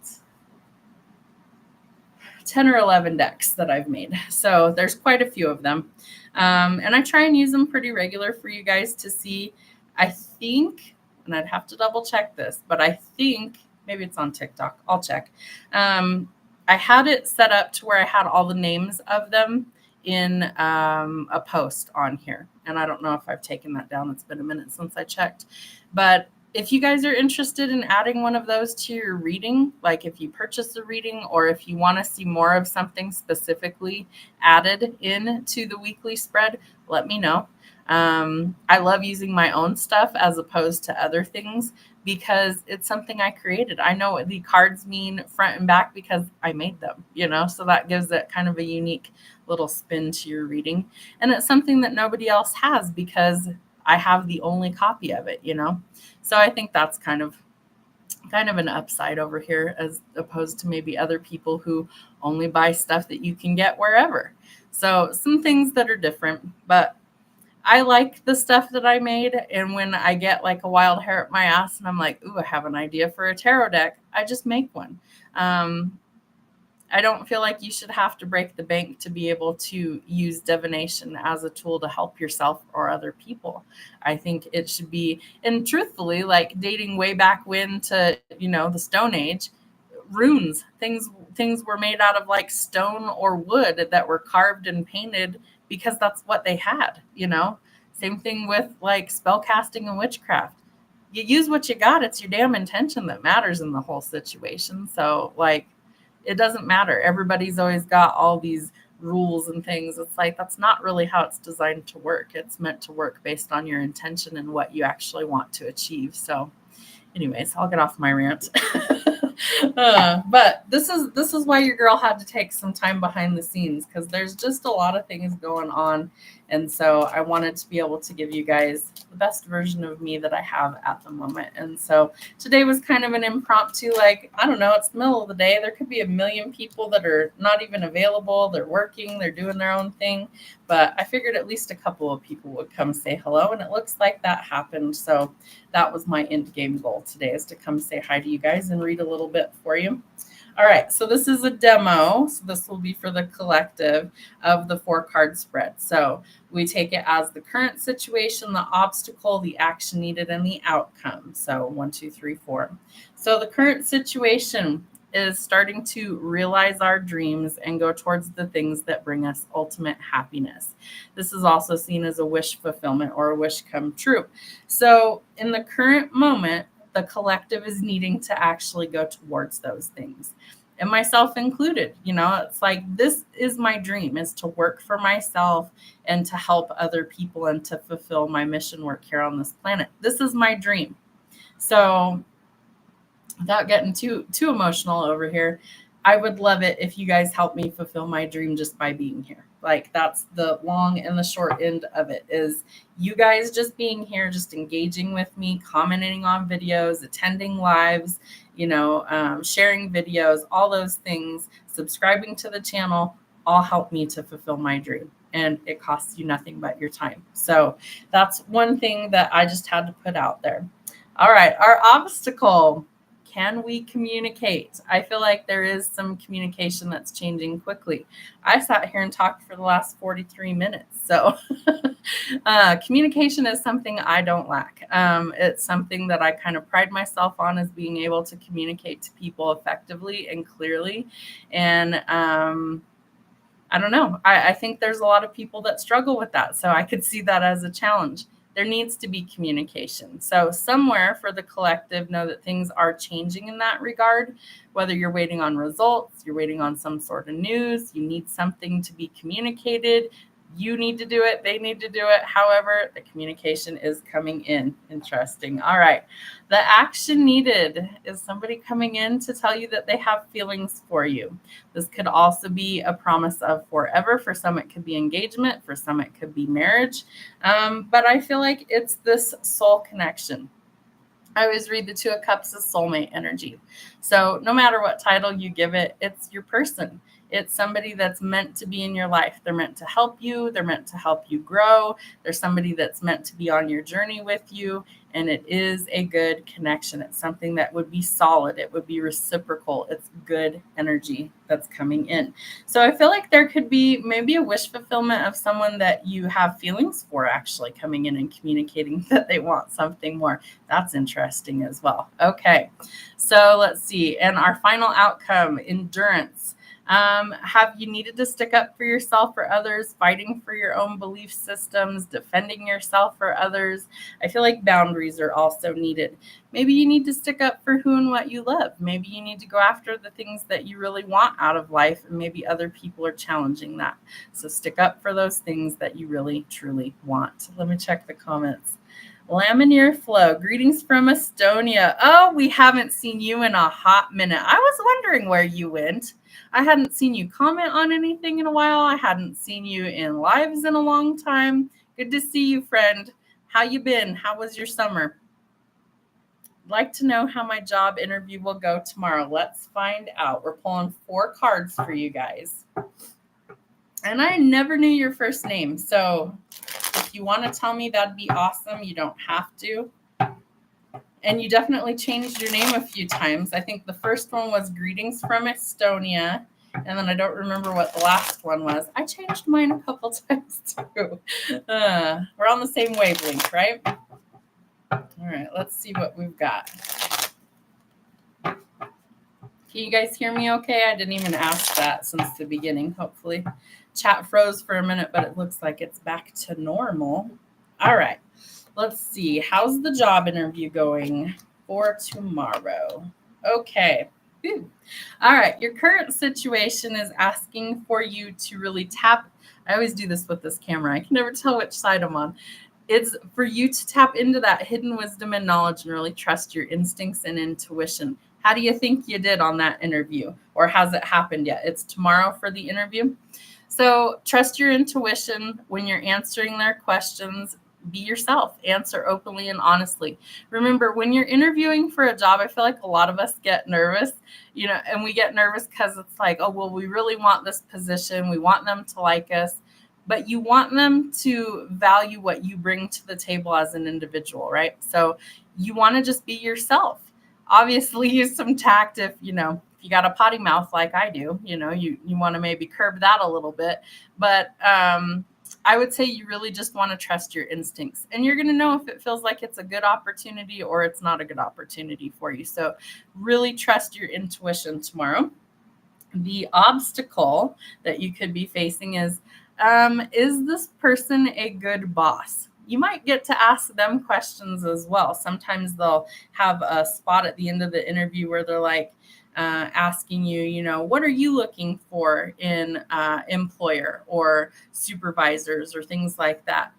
Speaker 1: 10 or 11 decks that I've made. So there's quite a few of them. And I try and use them pretty regular for you guys to see. I think and I'd have to double check this, but I think maybe it's on TikTok. I'll check. I had it set up to where I had all the names of them in a post on here. And I don't know if I've taken that down. It's been a minute since I checked. But if you guys are interested in adding one of those to your reading, like if you purchase a reading or if you want to see more of something specifically added into the weekly spread, let me know. I love using my own stuff as opposed to other things because it's something I created. I know what the cards mean front and back because I made them, so that gives it kind of a unique little spin to your reading. And it's something that nobody else has because I have the only copy of it, So I think that's kind of an upside over here as opposed to maybe other people who only buy stuff that you can get wherever. So some things that are different, but I like the stuff that I made. And when I get like a wild hair up my ass and I'm like, ooh, I have an idea for a tarot deck, I just make one. I don't feel like you should have to break the bank to be able to use divination as a tool to help yourself or other people. I think it should be, and truthfully, like dating way back when to, the Stone Age, runes, things were made out of like stone or wood that were carved and painted because that's what they had, Same thing with like spell casting and witchcraft. You use what you got. It's your damn intention that matters in the whole situation. So like, it doesn't matter. Everybody's always got all these rules and things. It's like, that's not really how it's designed to work. It's meant to work based on your intention and what you actually want to achieve. So anyways, I'll get off my rant. But this is why your girl had to take some time behind the scenes because there's just a lot of things going on. And so I wanted to be able to give you guys the best version of me that I have at the moment. And so today was kind of an impromptu, like, I don't know, it's the middle of the day. There could be a million people that are not even available. They're working, they're doing their own thing. But I figured at least a couple of people would come say hello. And it looks like that happened. So that was my end game goal today, is to come say hi to you guys and read a little bit for you. All right, so this is a demo. So this will be for the collective of the 4-card spread. So we take it as the current situation, the obstacle, the action needed, and the outcome. So 1, 2, 3, 4. So the current situation is starting to realize our dreams and go towards the things that bring us ultimate happiness. This is also seen as a wish fulfillment or a wish come true. So in the current moment, the collective is needing to actually go towards those things, and myself included. It's like, this is my dream, is to work for myself and to help other people and to fulfill my mission work here on this planet. This is my dream. So without getting too emotional over here, I would love it if you guys help me fulfill my dream just by being here. Like, that's the long and the short end of it, is you guys just being here, just engaging with me, commenting on videos, attending lives, sharing videos, all those things, subscribing to the channel, all help me to fulfill my dream. And it costs you nothing but your time. So that's one thing that I just had to put out there. All right, our obstacle. Can we communicate? I feel like there is some communication that's changing quickly. I sat here and talked for the last 43 minutes. So communication is something I don't lack. It's something that I kind of pride myself on, as being able to communicate to people effectively and clearly. And I don't know. I think there's a lot of people that struggle with that. So I could see that as a challenge. There needs to be communication. So somewhere for the collective, know that things are changing in that regard. Whether you're waiting on results, you're waiting on some sort of news, you need something to be communicated. You need to do it. They need to do it. However, the communication is coming in. Interesting. All right. The action needed is somebody coming in to tell you that they have feelings for you. This could also be a promise of forever. For some, it could be engagement. For some, it could be marriage. But I feel like it's this soul connection. I always read the Two of Cups as soulmate energy. So no matter what title you give it, it's your person. It's somebody that's meant to be in your life. They're meant to help you. They're meant to help you grow. There's somebody that's meant to be on your journey with you. And it is a good connection. It's something that would be solid. It would be reciprocal. It's good energy that's coming in. So I feel like there could be maybe a wish fulfillment of someone that you have feelings for actually coming in and communicating that they want something more. That's interesting as well. Okay. So let's see. And our final outcome, endurance. Have you needed to stick up for yourself or others, fighting for your own belief systems, defending yourself or others? I feel like boundaries are also needed. Maybe you need to stick up for who and what you love. Maybe you need to go after the things that you really want out of life, and maybe other people are challenging that. So stick up for those things that you really, truly want. Let me check the comments. Laminear Flow, greetings from Estonia. Oh, we haven't seen you in a hot minute. I was wondering where you went. I hadn't seen you comment on anything in a while. I hadn't seen you in lives in a long time. Good to see you, friend. How you been? How was your summer? I'd like to know how my job interview will go tomorrow. Let's find out. We're pulling 4 cards for you guys. And I never knew your first name, so if you want to tell me, that'd be awesome. You don't have to. And you definitely changed your name a few times. I think the first one was Greetings from Estonia. And then I don't remember what the last one was. I changed mine a couple times too. We're on the same wavelength, right? All right, let's see what we've got. Can you guys hear me okay? I didn't even ask that since the beginning, hopefully. Chat froze for a minute, but it looks like it's back to normal. All right, let's see. How's the job interview going for tomorrow? Okay. All right, your current situation is asking for you to really tap. I always do this with this camera. I can never tell which side I'm on. It's for you to tap into that hidden wisdom and knowledge and really trust your instincts and intuition. How do you think you did on that interview? Or has it happened yet? It's tomorrow for the interview. So trust your intuition when you're answering their questions. Be yourself. Answer openly and honestly. Remember, when you're interviewing for a job, I feel like a lot of us get nervous, and we get nervous because it's like, oh, well, we really want this position. We want them to like us. But you want them to value what you bring to the table as an individual, right? So you want to just be yourself. Obviously, use some tact if you got a potty mouth like I do, you want to maybe curb that a little bit. But I would say you really just want to trust your instincts, and you're going to know if it feels like it's a good opportunity or it's not a good opportunity for you. So really trust your intuition tomorrow. The obstacle that you could be facing is this person a good boss? You might get to ask them questions as well. Sometimes they'll have a spot at the end of the interview where they're like asking you, what are you looking for in employer or supervisors or things like that.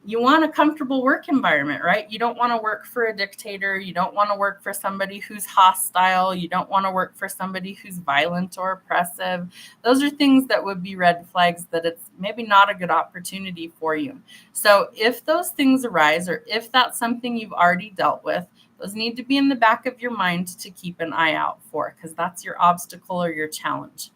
Speaker 1: You want a comfortable work environment, right? You don't want to work for a dictator. You don't want to work for somebody who's hostile. You don't want to work for somebody who's violent or oppressive. Those are things that would be red flags that it's maybe not a good opportunity for you. So if those things arise, or if that's something you've already dealt with, those need to be in the back of your mind to keep an eye out for, because that's your obstacle or your challenge.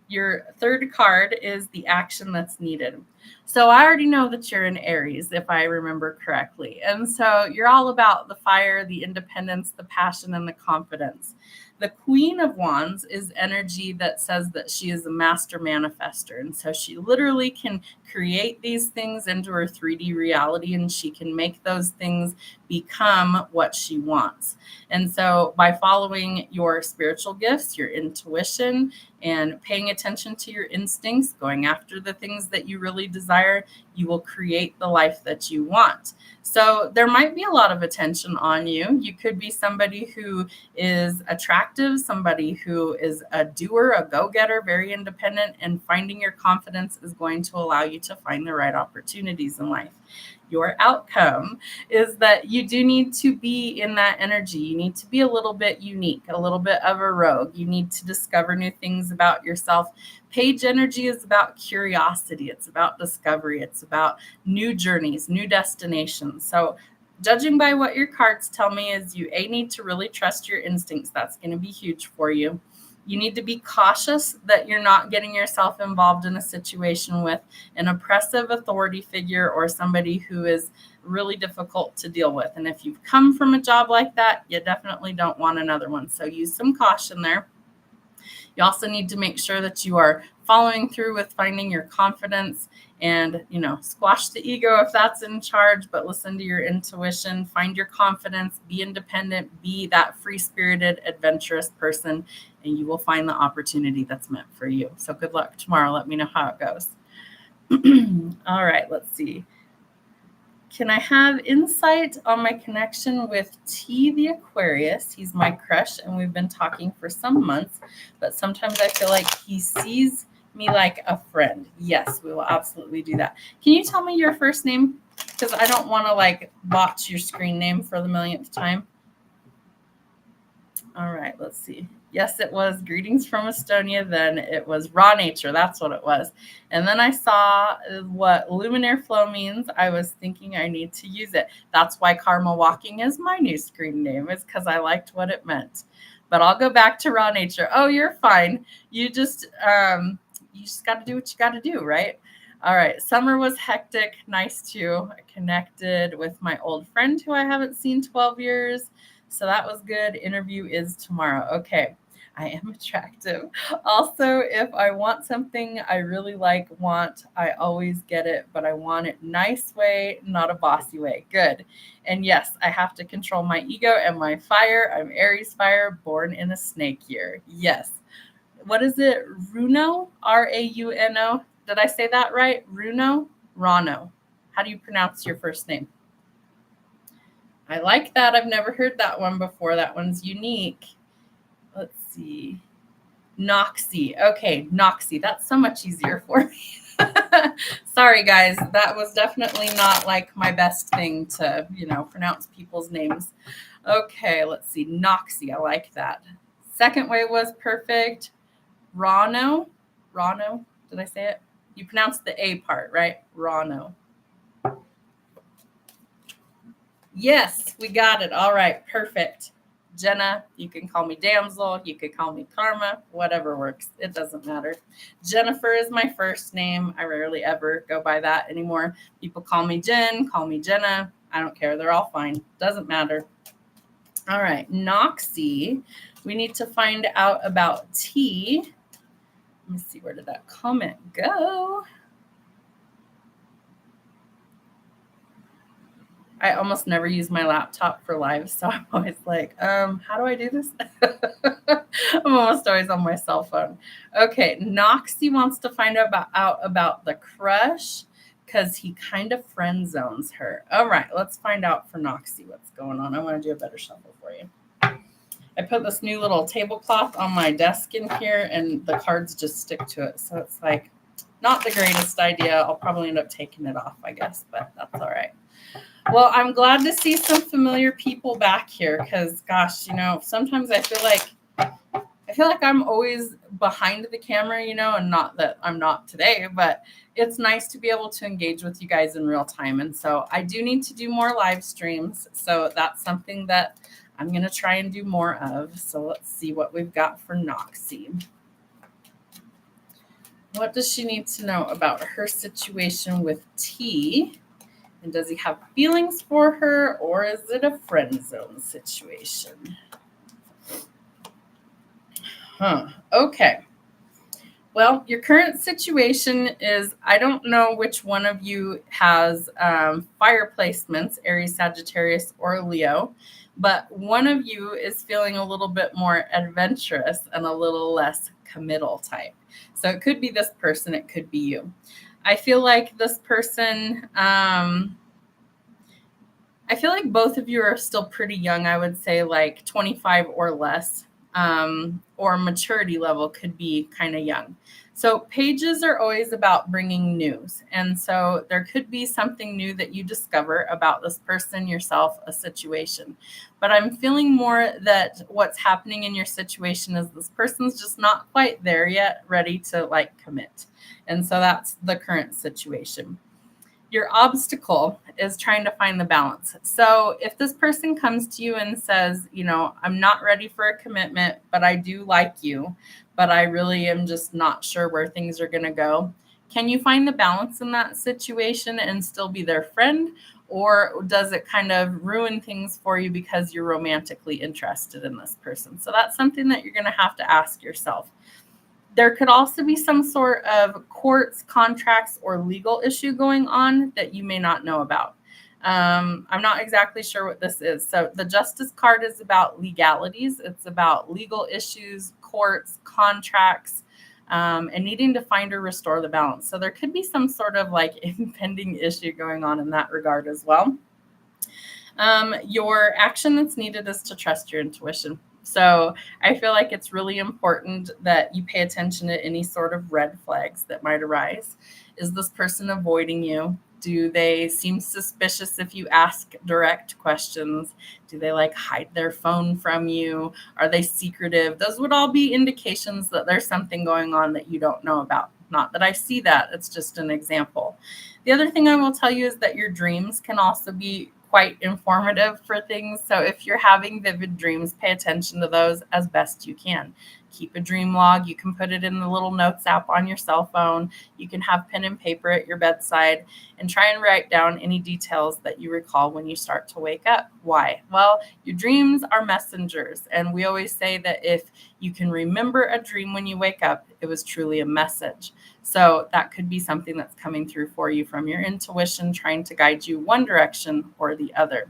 Speaker 1: Your third card is the action that's needed. So I already know that you're an Aries, if I remember correctly. And so you're all about the fire, the independence, the passion, and the confidence. The Queen of Wands is energy that says that she is a master manifester. And so she literally can create these things into her 3D reality, and she can make those things become what she wants. And so by following your spiritual gifts, your intuition, and paying attention to your instincts, going after the things that you really desire, you will create the life that you want. So there might be a lot of attention on you. You could be somebody who is attractive, somebody who is a doer, a go-getter, very independent, and finding your confidence is going to allow you to find the right opportunities in life. Your outcome is that you do need to be in that energy. You need to be a little bit unique, a little bit of a rogue. You need to discover new things about yourself. Page energy is about curiosity. It's about discovery. It's about new journeys, new destinations. So judging by what your cards tell me is you need to really trust your instincts. That's going to be huge for you. You need to be cautious that you're not getting yourself involved in a situation with an oppressive authority figure or somebody who is really difficult to deal with. And if you've come from a job like that, you definitely don't want another one. So use some caution there. You also need to make sure that you are following through with finding your confidence and, squash the ego if that's in charge, but listen to your intuition, find your confidence, be independent, be that free-spirited, adventurous person, and you will find the opportunity that's meant for you. So good luck tomorrow. Let me know how it goes. All right, let's see. Can I have insight on my connection with T the Aquarius? He's my crush, and we've been talking for some months, but sometimes I feel like he sees me like a friend. Yes, we will absolutely do that. Can you tell me your first name? Because I don't want to botch your screen name for the millionth time. All right, let's see. Yes, it was Greetings from Estonia. Then it was Raw Nature. That's what it was. And then I saw what Luminaire Flow means. I was thinking I need to use it. That's why Karma Walking is my new screen name, is because I liked what it meant. But I'll go back to Raw Nature. Oh, you're fine. You just got to do what you got to do, right? All right. Summer was hectic. Nice too. I connected with my old friend who I haven't seen 12 years. So that was good. Interview is tomorrow. Okay. I am attractive. Also, if I want something I really I always get it, but I want it nice way, not a bossy way. Good. And yes, I have to control my ego and my fire. I'm Aries fire, born in a snake year. Yes. What is it? Runo? R-A-U-N-O? Did I say that right? Runo? Rano. How do you pronounce your first name? I like that. I've never heard that one before. That one's unique. Let's see. Noxie. Okay, Noxie. That's so much easier for me. Sorry, guys. That was definitely not my best thing to, pronounce people's names. Okay, let's see. Noxie. I like that. Second way was perfect. Rano. Rano. Did I say it? You pronounced the A part, right? Rano. Yes, we got it. All right, perfect. Jenna, you can call me Damsel. You could call me Karma. Whatever works. It doesn't matter. Jennifer is my first name. I rarely ever go by that anymore. People call me Jen, call me Jenna. I don't care. They're all fine. Doesn't matter. All right, Noxie. We need to find out about T. Let me see. Where did that comment go? I almost never use my laptop for live, so I'm always like, how do I do this? I'm almost always on my cell phone. Okay, Noxie wants to find out about the crush because he kind of friend zones her. All right, let's find out for Noxie what's going on. I want to do a better shuffle for you. I put this new little tablecloth on my desk in here, and the cards just stick to it, so it's not the greatest idea. I'll probably end up taking it off, I guess, but that's all right. Well, I'm glad to see some familiar people back here because, gosh, sometimes I feel like I'm always behind the camera, and not that I'm not today, but it's nice to be able to engage with you guys in real time. And so I do need to do more live streams. So that's something that I'm going to try and do more of. So let's see what we've got for Noxie. What does she need to know about her situation with T? And does he have feelings for her, or is it a friend zone situation? Okay. Well, your current situation is, I don't know which one of you has fire placements, Aries, Sagittarius, or Leo, but one of you is feeling a little bit more adventurous and a little less committal type. So it could be this person, it could be you. I feel like this person, I feel like both of you are still pretty young. I would say 25 or less, or maturity level could be kind of young. So pages are always about bringing news. And so there could be something new that you discover about this person, yourself, a situation. But I'm feeling more that what's happening in your situation is this person's just not quite there yet, ready to commit. And so that's the current situation. Your obstacle is trying to find the balance. So if this person comes to you and says, I'm not ready for a commitment, but I do like you, but I really am just not sure where things are going to go. Can you find the balance in that situation and still be their friend? Or does it kind of ruin things for you because you're romantically interested in this person? So that's something that you're going to have to ask yourself. There could also be some sort of courts, contracts, or legal issue going on that you may not know about. I'm not exactly sure what this is. So the Justice card is about legalities. It's about legal issues, courts, contracts, and needing to find or restore the balance. So there could be some sort of like impending issue going on in that regard as well. Your action that's needed is to trust your intuition. So I feel like it's really important that you pay attention to any sort of red flags that might arise. Is this person avoiding you? Do they seem suspicious if you ask direct questions? Do they like hide their phone from you? Are they secretive? Those would all be indications that there's something going on that you don't know about. Not that I see that, it's just an example. The other thing I will tell you is that your dreams can also be quite informative for things. So if you're having vivid dreams, pay attention to those as best you can. Keep a dream log. You can put it in the little notes app on your cell phone. You can have pen and paper at your bedside and try and write down any details that you recall when you start to wake up. Why? Well, your dreams are messengers. And we always say that if you can remember a dream when you wake up, it was truly a message. So that could be something that's coming through for you from your intuition, trying to guide you one direction or the other.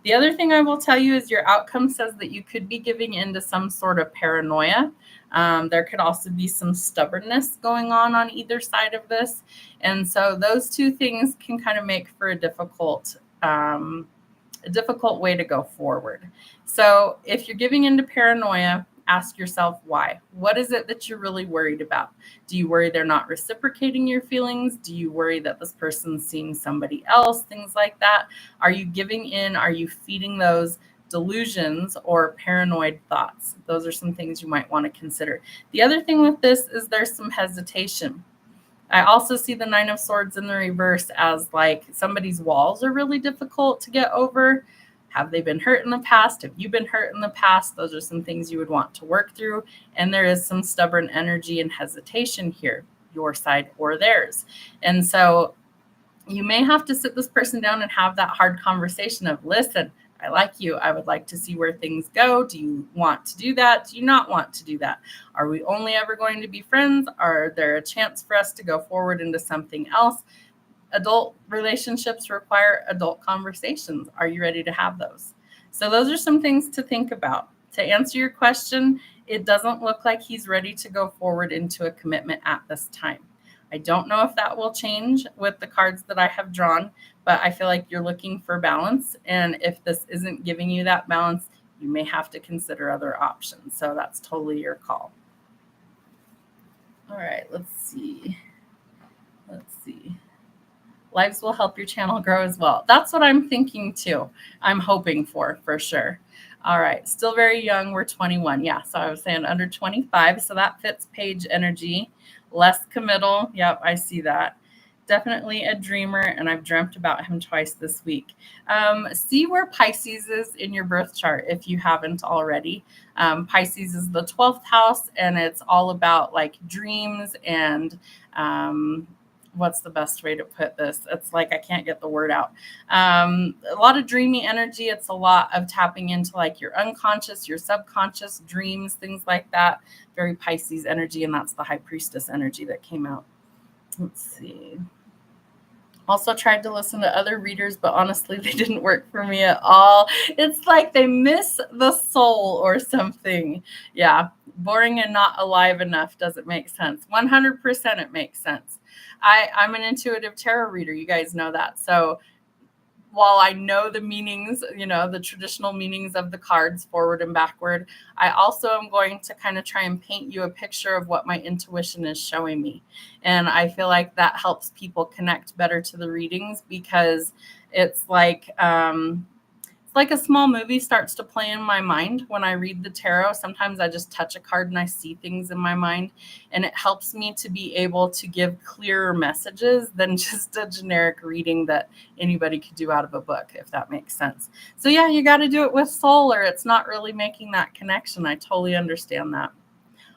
Speaker 1: The other thing I will tell you is your outcome says that you could be giving into some sort of paranoia. There could also be some stubbornness going on either side of this. And so those two things can kind of make for a difficult way to go forward. So if you're giving into paranoia, ask yourself why. What is it that you're really worried about? Do you worry they're not reciprocating your feelings? Do you worry that this person's seeing somebody else? Things like that. Are you giving in? Are you feeding those delusions or paranoid thoughts? Those are some things you might want to consider. The other thing with this is there's some hesitation. I also see the Nine of Swords in the reverse as like somebody's walls are really difficult to get over. Have they been hurt in the past? Have you been hurt in the past? Those are some things you would want to work through. And there is some stubborn energy and hesitation here, your side or theirs. And so you may have to sit this person down and have that hard conversation of, listen, I like you. I would like to see where things go. Do you want to do that? Do you not want to do that? Are we only ever going to be friends? Are there a chance for us to go forward into something else? Adult relationships require adult conversations. Are you ready to have those? So those are some things to think about. To answer your question, it doesn't look like he's ready to go forward into a commitment at this time. I don't know if that will change with the cards that I have drawn, but I feel like you're looking for balance. And if this isn't giving you that balance, you may have to consider other options. So that's totally your call. All right, let's see. Lives will help your channel grow as well. That's what I'm thinking too. I'm hoping for sure. All right. Still very young. We're 21. Yeah. So I was saying under 25. So that fits Page energy. Less committal. Yep. I see that. Definitely a dreamer. And I've dreamt about him twice this week. See where Pisces is in your birth chart if you haven't already. Pisces is the 12th house, and it's all about like dreams and what's the best way to put this? It's like I can't get the word out. A lot of dreamy energy. It's a lot of tapping into like your unconscious, your subconscious dreams, things like that. Very Pisces energy, and that's the High Priestess energy that came out. Let's see. Also tried to listen to other readers, but honestly, they didn't work for me at all. It's like they miss the soul or something. Yeah, boring and not alive enough doesn't make sense. 100% it makes sense. I'm an intuitive tarot reader. You guys know that. So while I know the meanings, the traditional meanings of the cards forward and backward, I also am going to kind of try and paint you a picture of what my intuition is showing me. And I feel like that helps people connect better to the readings, because it's like like a small movie starts to play in my mind when I read the tarot. Sometimes I just touch a card and I see things in my mind, and it helps me to be able to give clearer messages than just a generic reading that anybody could do out of a book, if that makes sense. So yeah, you got to do it with soul or it's not really making that connection. I totally understand that.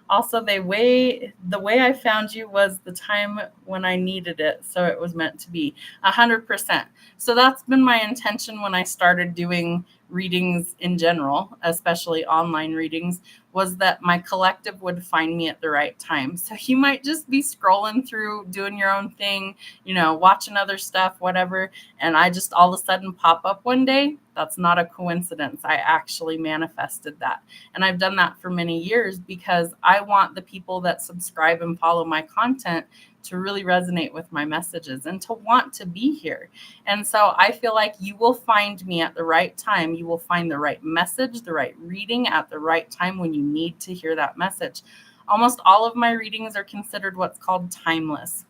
Speaker 1: Also, the way I found you was the time when I needed it, so it was meant to be. 100%. So that's been my intention when I started doing readings in general, especially online readings, was that my collective would find me at the right time. So you might just be scrolling through, doing your own thing, watching other stuff, whatever, and I just all of a sudden pop up one day. That's not a coincidence. I actually manifested that. And I've done that for many years because I want the people that subscribe and follow my content to really resonate with my messages and to want to be here. And so I feel like you will find me at the right time. You will find the right message, the right reading at the right time when you need to hear that message. Almost all of my readings are considered what's called timeless,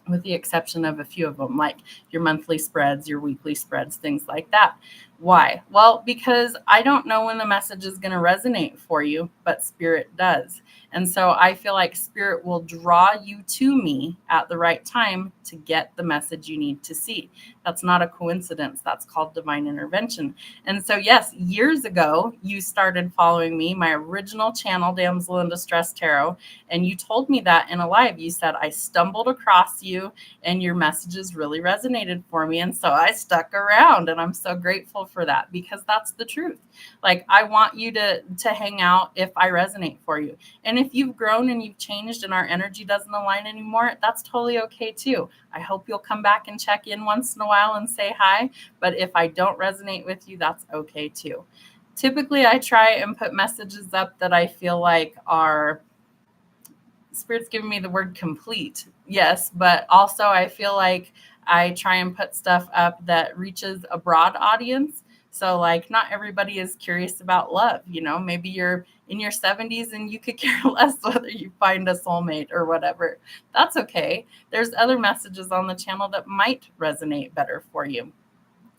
Speaker 1: with the exception of a few of them, like your monthly spreads, your weekly spreads, things like that. Why? Well, because I don't know when the message is going to resonate for you, but Spirit does. And so I feel like Spirit will draw you to me at the right time to get the message you need to see. That's not a coincidence. That's called divine intervention. And so, yes, years ago, you started following me, my original channel, Damsel in Distress Tarot, and you told me that in a live. You said, I stumbled across you and your messages really resonated for me. And so I stuck around, and I'm so grateful for that because that's the truth. Like, I want you to hang out if I resonate for you. And if you've grown and you've changed and our energy doesn't align anymore, that's totally okay too. I hope you'll come back and check in once in a while and say hi. But if I don't resonate with you, that's okay too. Typically, I try and put messages up that I feel like are, Spirit's giving me the word complete. Yes, but also I feel like I try and put stuff up that reaches a broad audience. So like not everybody is curious about love. Maybe you're in your 70s and you could care less whether you find a soulmate or whatever. That's okay. There's other messages on the channel that might resonate better for you.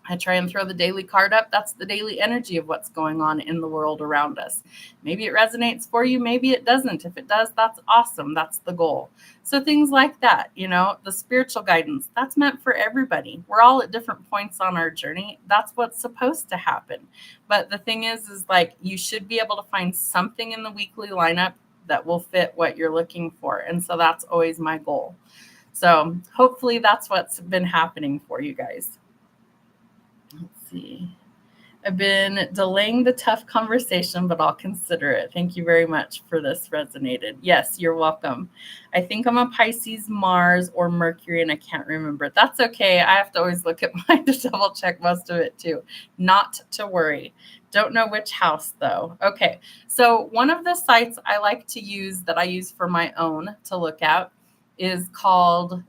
Speaker 1: I try and throw the daily card up. That's the daily energy of what's going on in the world around us. Maybe it resonates for you. Maybe it doesn't. If it does, that's awesome. That's the goal. So things like that, the spiritual guidance, that's meant for everybody. We're all at different points on our journey. That's what's supposed to happen. But the thing is like, you should be able to find something in the weekly lineup that will fit what you're looking for. And so that's always my goal. So hopefully that's what's been happening for you guys. Let's see. I've been delaying the tough conversation, but I'll consider it. Thank you very much for this resonated. Yes, you're welcome. I think I'm a Pisces, Mars, or Mercury, and I can't remember. That's okay. I have to always look at mine to double check most of it too. Not to worry. Don't know which house though. Okay. So one of the sites I like to use that I use for my own to look at is called,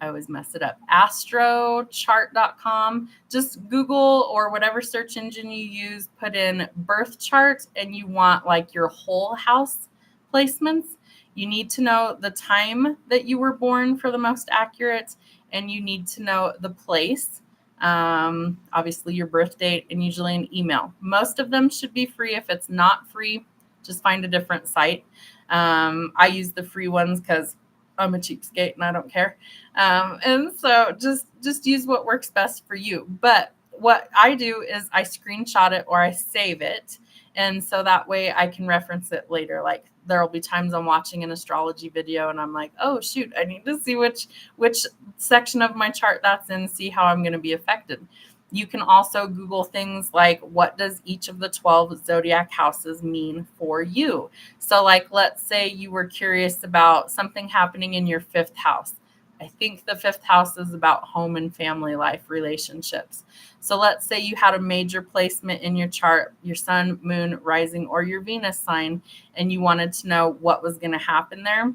Speaker 1: I always mess it up, astrochart.com. Just Google or whatever search engine you use, put in birth chart, and you want like your whole house placements. You need to know the time that you were born for the most accurate, and you need to know the place. Obviously your birth date, and usually an email. Most of them should be free. If it's not free, just find a different site. I use the free ones because I'm a cheapskate and I don't care. And so just use what works best for you. But what I do is I screenshot it or I save it. And so that way I can reference it later. Like there'll be times I'm watching an astrology video and I'm like, oh shoot, I need to see which section of my chart that's in, see how I'm going to be affected. You can also Google things like, what does each of the 12 zodiac houses mean for you? So like, let's say you were curious about something happening in your 5th house. I think the 5th house is about home and family life relationships. So let's say you had a major placement in your chart, your sun, moon, rising, or your Venus sign, and you wanted to know what was going to happen there.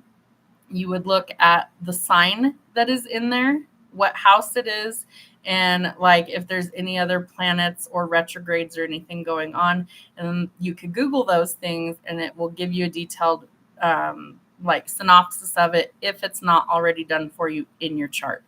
Speaker 1: You would look at the sign that is in there, what house it is, and like if there's any other planets or retrogrades or anything going on, and you could Google those things and it will give you a detailed like synopsis of it if it's not already done for you in your chart.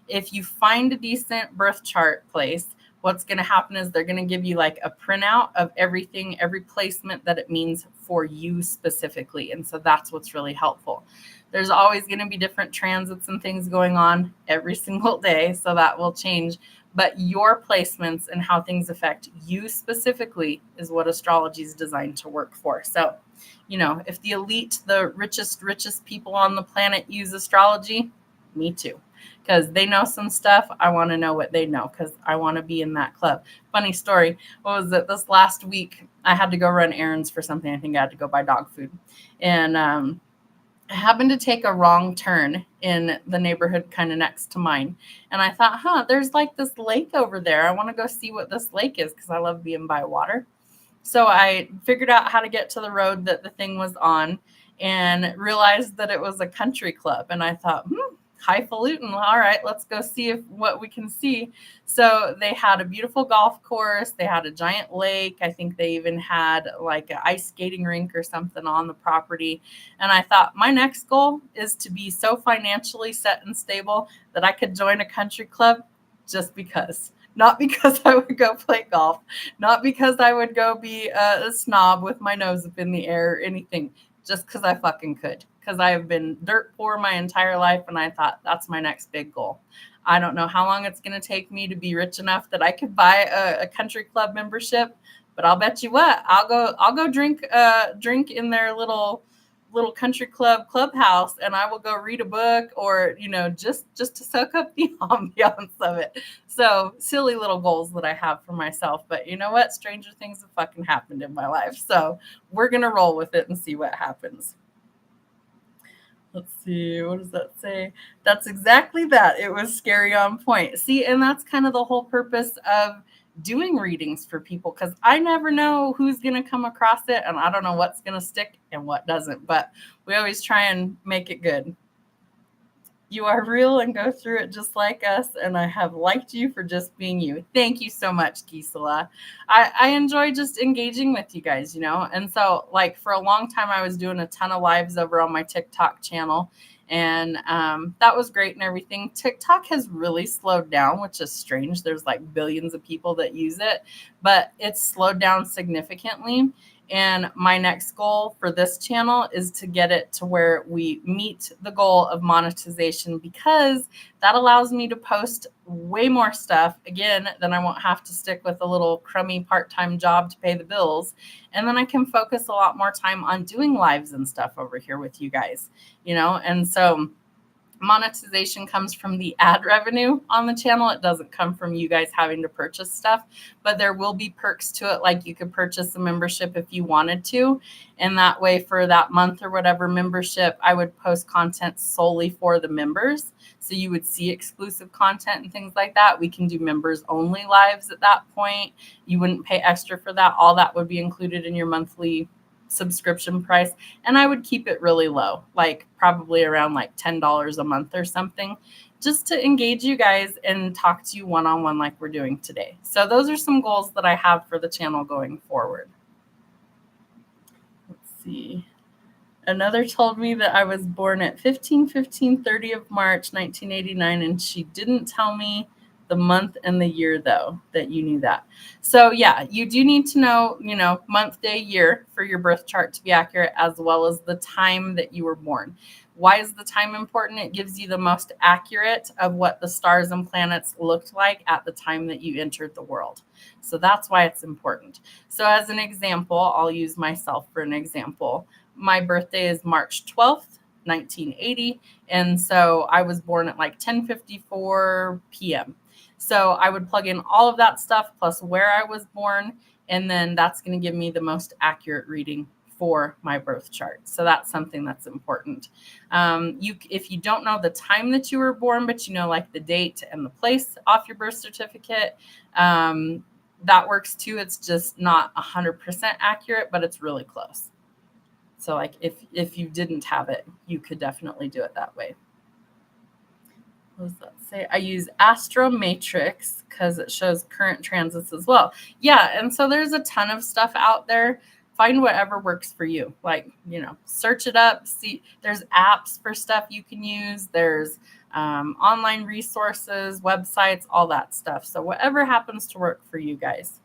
Speaker 1: If you find a decent birth chart place, what's going to happen is they're going to give you like a printout of everything, every placement that it means for you specifically. And so that's what's really helpful. There's always going to be different transits and things going on every single day, so that will change. But your placements and how things affect you specifically is what astrology is designed to work for. So, if the elite, the richest people on the planet use astrology, me too. Because they know some stuff. I want to know what they know because I want to be in that club. Funny story. What was it? This last week, I had to go run errands for something. I think I had to go buy dog food. And I happened to take a wrong turn in the neighborhood kind of next to mine. And I thought, there's like this lake over there. I want to go see what this lake is because I love being by water. So I figured out how to get to the road that the thing was on and realized that it was a country club. And I thought, highfalutin. All right, let's go see what we can see. So they had a beautiful golf course. They had a giant lake. I think they even had like an ice skating rink or something on the property. And I thought my next goal is to be so financially set and stable that I could join a country club just because. Not because I would go play golf, not because I would go be a snob with my nose up in the air or anything, just because I fucking could. Because I have been dirt poor my entire life, and I thought that's my next big goal. I don't know how long it's going to take me to be rich enough that I could buy a country club membership, but I'll bet you what, I'll go drink in their little country clubhouse, and I will go read a book or just to soak up the ambiance of it. So silly little goals that I have for myself, but you know what, stranger things have fucking happened in my life, so we're gonna roll with it and see what happens. Let's see, what does that say? That's exactly that. It was scary on point. See, and that's kind of the whole purpose of doing readings for people, because I never know who's going to come across it, and I don't know what's going to stick and what doesn't, but we always try and make it good. You are real and go through it just like us, and I have liked you for just being you. Thank you so much, Gisela. I enjoy just engaging with you guys, and so like for a long time I was doing a ton of lives over on my TikTok channel, and that was great and everything. TikTok has really slowed down, which is strange. There's like billions of people that use it, but it's slowed down significantly. And my next goal for this channel is to get it to where we meet the goal of monetization, because that allows me to post way more stuff, again, then I won't have to stick with a little crummy part-time job to pay the bills. And then I can focus a lot more time on doing lives and stuff over here with you guys, and so monetization comes from the ad revenue on the channel. It doesn't come from you guys having to purchase stuff, but there will be perks to it. Like you could purchase a membership if you wanted to. And that way for that month or whatever membership, I would post content solely for the members. So you would see exclusive content and things like that. We can do members only lives at that point. You wouldn't pay extra for that. All that would be included in your monthly subscription price, and I would keep it really low, like probably around like $10 a month or something, just to engage you guys and talk to you one-on-one like we're doing today. So those are some goals that I have for the channel going forward. Let's see. Another told me that I was born at 15/15/30 of March 1989, and she didn't tell me the month and the year, though, that you knew that. So yeah, you do need to know, month, day, year for your birth chart to be accurate, as well as the time that you were born. Why is the time important? It gives you the most accurate of what the stars and planets looked like at the time that you entered the world. So that's why it's important. So as an example, I'll use myself for an example. My birthday is March 12th, 1980. And so I was born at like 10:54 p.m. So I would plug in all of that stuff plus where I was born, and then that's going to give me the most accurate reading for my birth chart. So that's something that's important. If you don't know the time that you were born, but like the date and the place off your birth certificate, that works too. It's just not 100% accurate, but it's really close. So like if you didn't have it, you could definitely do it that way. What does that say? I use Astro Matrix because it shows current transits as well. Yeah, and so there's a ton of stuff out there. Find whatever works for you. Like, search it up. See, there's apps for stuff you can use. There's online resources, websites, all that stuff. So whatever happens to work for you guys.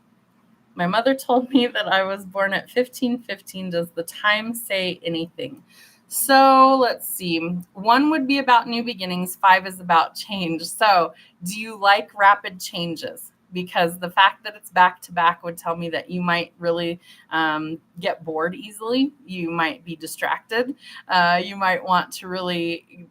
Speaker 1: My mother told me that I was born at 15:15. Does the time say anything? So let's see. 1 would be about new beginnings. 5 is about change. So do you like rapid changes? Because the fact that it's back to back would tell me that you might really get bored easily. You might be distracted. You might want to really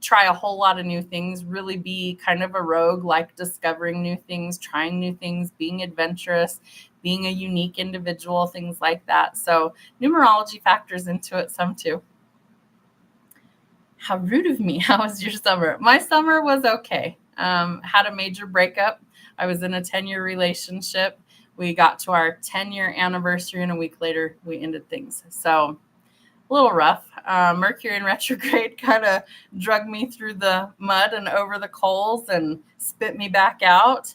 Speaker 1: try a whole lot of new things, really be kind of a rogue, like discovering new things, trying new things, being adventurous, being a unique individual, things like that. So numerology factors into it some too. How rude of me. How was your summer? My summer was okay. Had a major breakup. I was in a 10-year relationship. We got to our 10-year anniversary, and a week later we ended things. So a little rough. Mercury in retrograde kind of drug me through the mud and over the coals and spit me back out.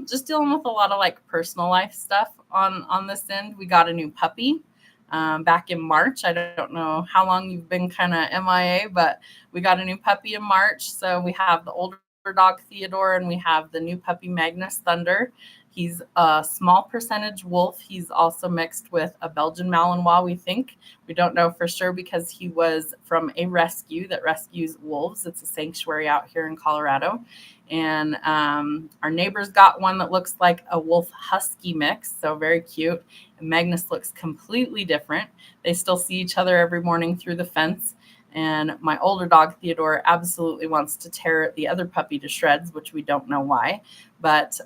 Speaker 1: Just dealing with a lot of personal life stuff on this end. We got a new puppy back in March. I don't know how long you've been kind of MIA, but we got a new puppy in March. So we have the older dog Theodore, and we have the new puppy Magnus Thunder. He's a small percentage wolf. He's also mixed with a Belgian Malinois, we think. We don't know for sure because he was from a rescue that rescues wolves. It's a sanctuary out here in Colorado. And our neighbors got one that looks like a wolf husky mix, so very cute. And Magnus looks completely different. They still see each other every morning through the fence. And my older dog, Theodore, absolutely wants to tear the other puppy to shreds, which we don't know why, but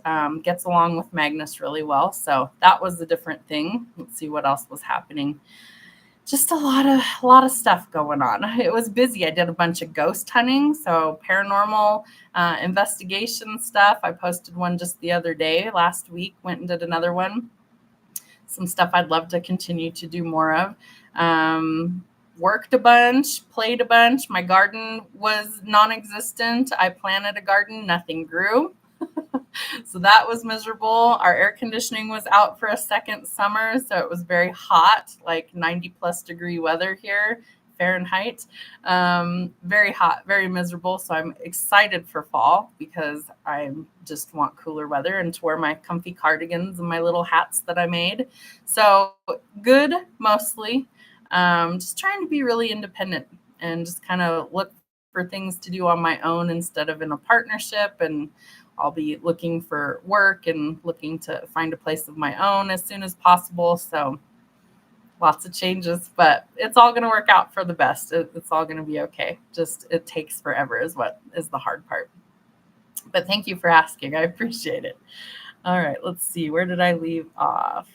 Speaker 1: gets along with Magnus really well. So that was a different thing. Let's see what else was happening. Just a lot of stuff going on. It was busy. I did a bunch of ghost hunting, so paranormal investigation stuff. I posted one just the other day, last week, went and did another one. Some stuff I'd love to continue to do more of. Worked a bunch, played a bunch. My garden was non-existent. I planted a garden, nothing grew. So that was miserable. Our air conditioning was out for a second summer, so it was very hot, like 90 plus degree weather here, Fahrenheit. Very hot, very miserable. So I'm excited for fall because I just want cooler weather and to wear my comfy cardigans and my little hats that I made. So good, mostly. Just trying to be really independent and just kind of look for things to do on my own instead of in a partnership. And I'll be looking for work and looking to find a place of my own as soon as possible. So lots of changes, but it's all going to work out for the best. It's all going to be okay. Just it takes forever is what is the hard part. But thank you for asking. I appreciate it. All right, let's see. Where did I leave off?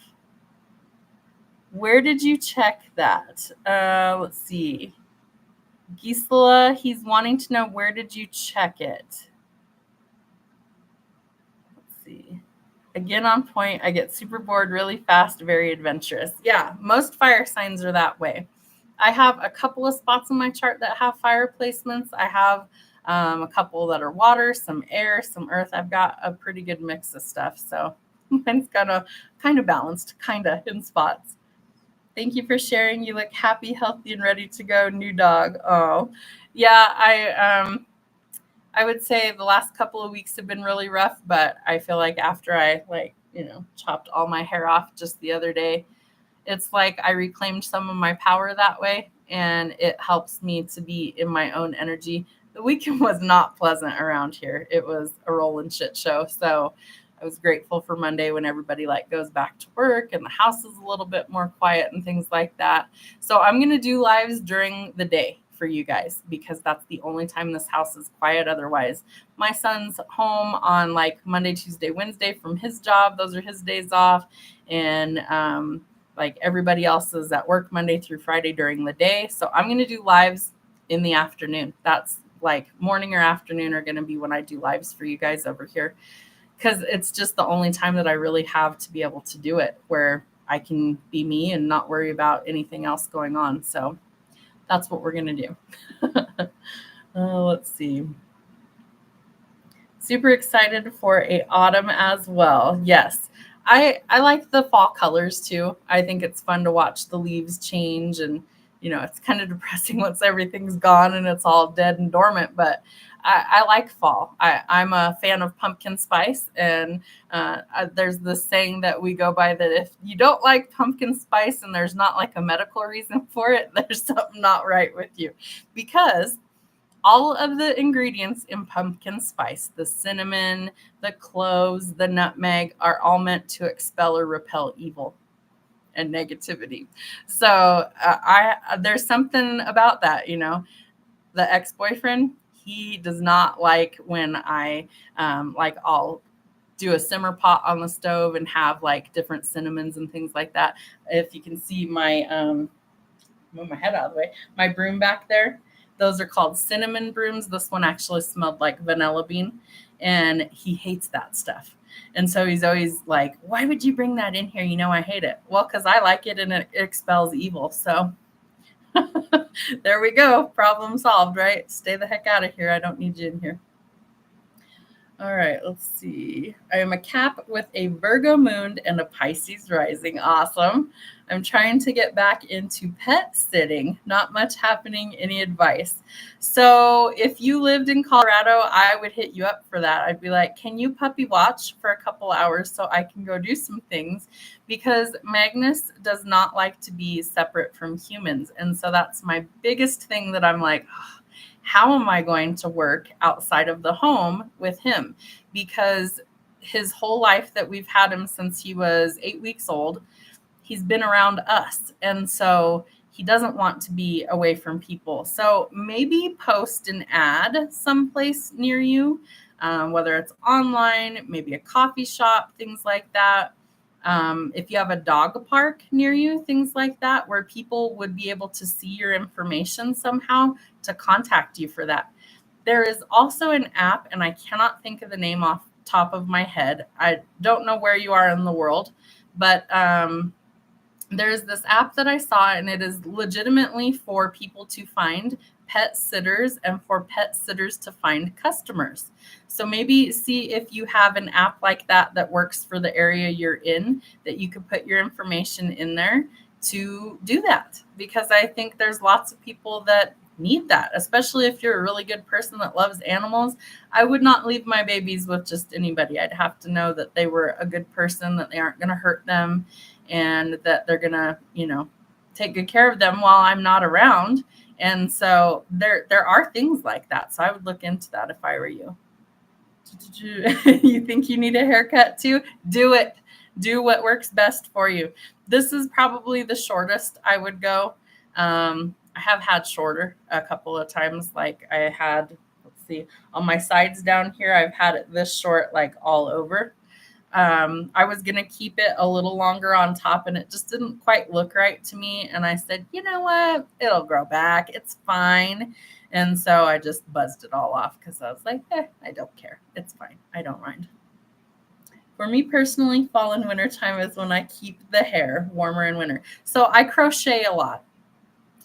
Speaker 1: Where did you check that? Let's see. Gisela, he's wanting to know, where did you check it? Let's see. Again, on point. I get super bored really fast, very adventurous. Yeah, most fire signs are that way. I have a couple of spots in my chart that have fire placements. I have a couple that are water, some air, some earth. I've got a pretty good mix of stuff. So mine's kind of balanced, kind of in spots. Thank you for sharing. You look happy, healthy, and ready to go. New dog. Oh, yeah. I would say the last couple of weeks have been really rough, but I feel like after I chopped all my hair off just the other day, it's like I reclaimed some of my power that way, and it helps me to be in my own energy. The weekend was not pleasant around here. It was a rolling shit show. So I was grateful for Monday when everybody goes back to work and the house is a little bit more quiet and things like that. So I'm going to do lives during the day for you guys because that's the only time this house is quiet. Otherwise, my son's home on Monday, Tuesday, Wednesday from his job. Those are his days off. And everybody else is at work Monday through Friday during the day. So I'm going to do lives in the afternoon. That's morning or afternoon are going to be when I do lives for you guys over here. Because it's just the only time that I really have to be able to do it where I can be me and not worry about anything else going on. So that's what we're going to do. Let's see. Super excited for a autumn as well. Yes, I like the fall colors too. I think it's fun to watch the leaves change and it's kind of depressing once everything's gone and it's all dead and dormant, but I like fall. I'm a fan of pumpkin spice, and there's this saying that we go by that if you don't like pumpkin spice and there's not like a medical reason for it, there's something not right with you, because all of the ingredients in pumpkin spice, the cinnamon, the cloves, the nutmeg, are all meant to expel or repel evil and negativity. So there's something about that, the ex-boyfriend, he does not like when I I'll do a simmer pot on the stove and have like different cinnamons and things like that. If you can see my move my head out of the way, my broom back there, those are called cinnamon brooms. This one actually smelled like vanilla bean, and he hates that stuff. And so he's always like, why would you bring that in here? I hate it. Well, because I like it and it expels evil. So there we go. Problem solved, right? Stay the heck out of here. I don't need you in here. All right, let's see. I am a Cap with a Virgo moon and a Pisces rising. Awesome. I'm trying to get back into pet sitting. Not much happening. Any advice? So if you lived in Colorado, I would hit you up for that. I'd be like, can you puppy watch for a couple hours so I can go do some things? Because Magnus does not like to be separate from humans. And so that's my biggest thing that I'm like, how am I going to work outside of the home with him? Because his whole life that we've had him since he was 8 weeks old, he's been around us. And so he doesn't want to be away from people. So maybe post an ad someplace near you, whether it's online, maybe a coffee shop, things like that. If you have a dog park near you, things like that, where people would be able to see your information somehow to contact you for that. There is also an app, and I cannot think of the name off the top of my head. I don't know where you are in the world, but there's this app that I saw, and it is legitimately for people to find pet sitters and for pet sitters to find customers. So maybe see if you have an app like that that works for the area you're in, that you could put your information in there to do that. Because I think there's lots of people that need that, especially if you're a really good person that loves animals. I would not leave my babies with just anybody. I'd have to know that they were a good person, that they aren't going to hurt them, and that they're going to, take good care of them while I'm not around. And so there are things like that. So I would look into that if I were you. You think you need a haircut too? Do it. Do what works best for you. This is probably the shortest I would go. I have had shorter a couple of times. Like I had, let's see, on my sides down here, I've had it this short, like all over. I was going to keep it a little longer on top, and it just didn't quite look right to me. And I said, you know what? It'll grow back. It's fine. And so I just buzzed it all off because I was like, I don't care. It's fine. I don't mind. For me personally, fall and winter time is when I keep the hair warmer in winter. So I crochet a lot.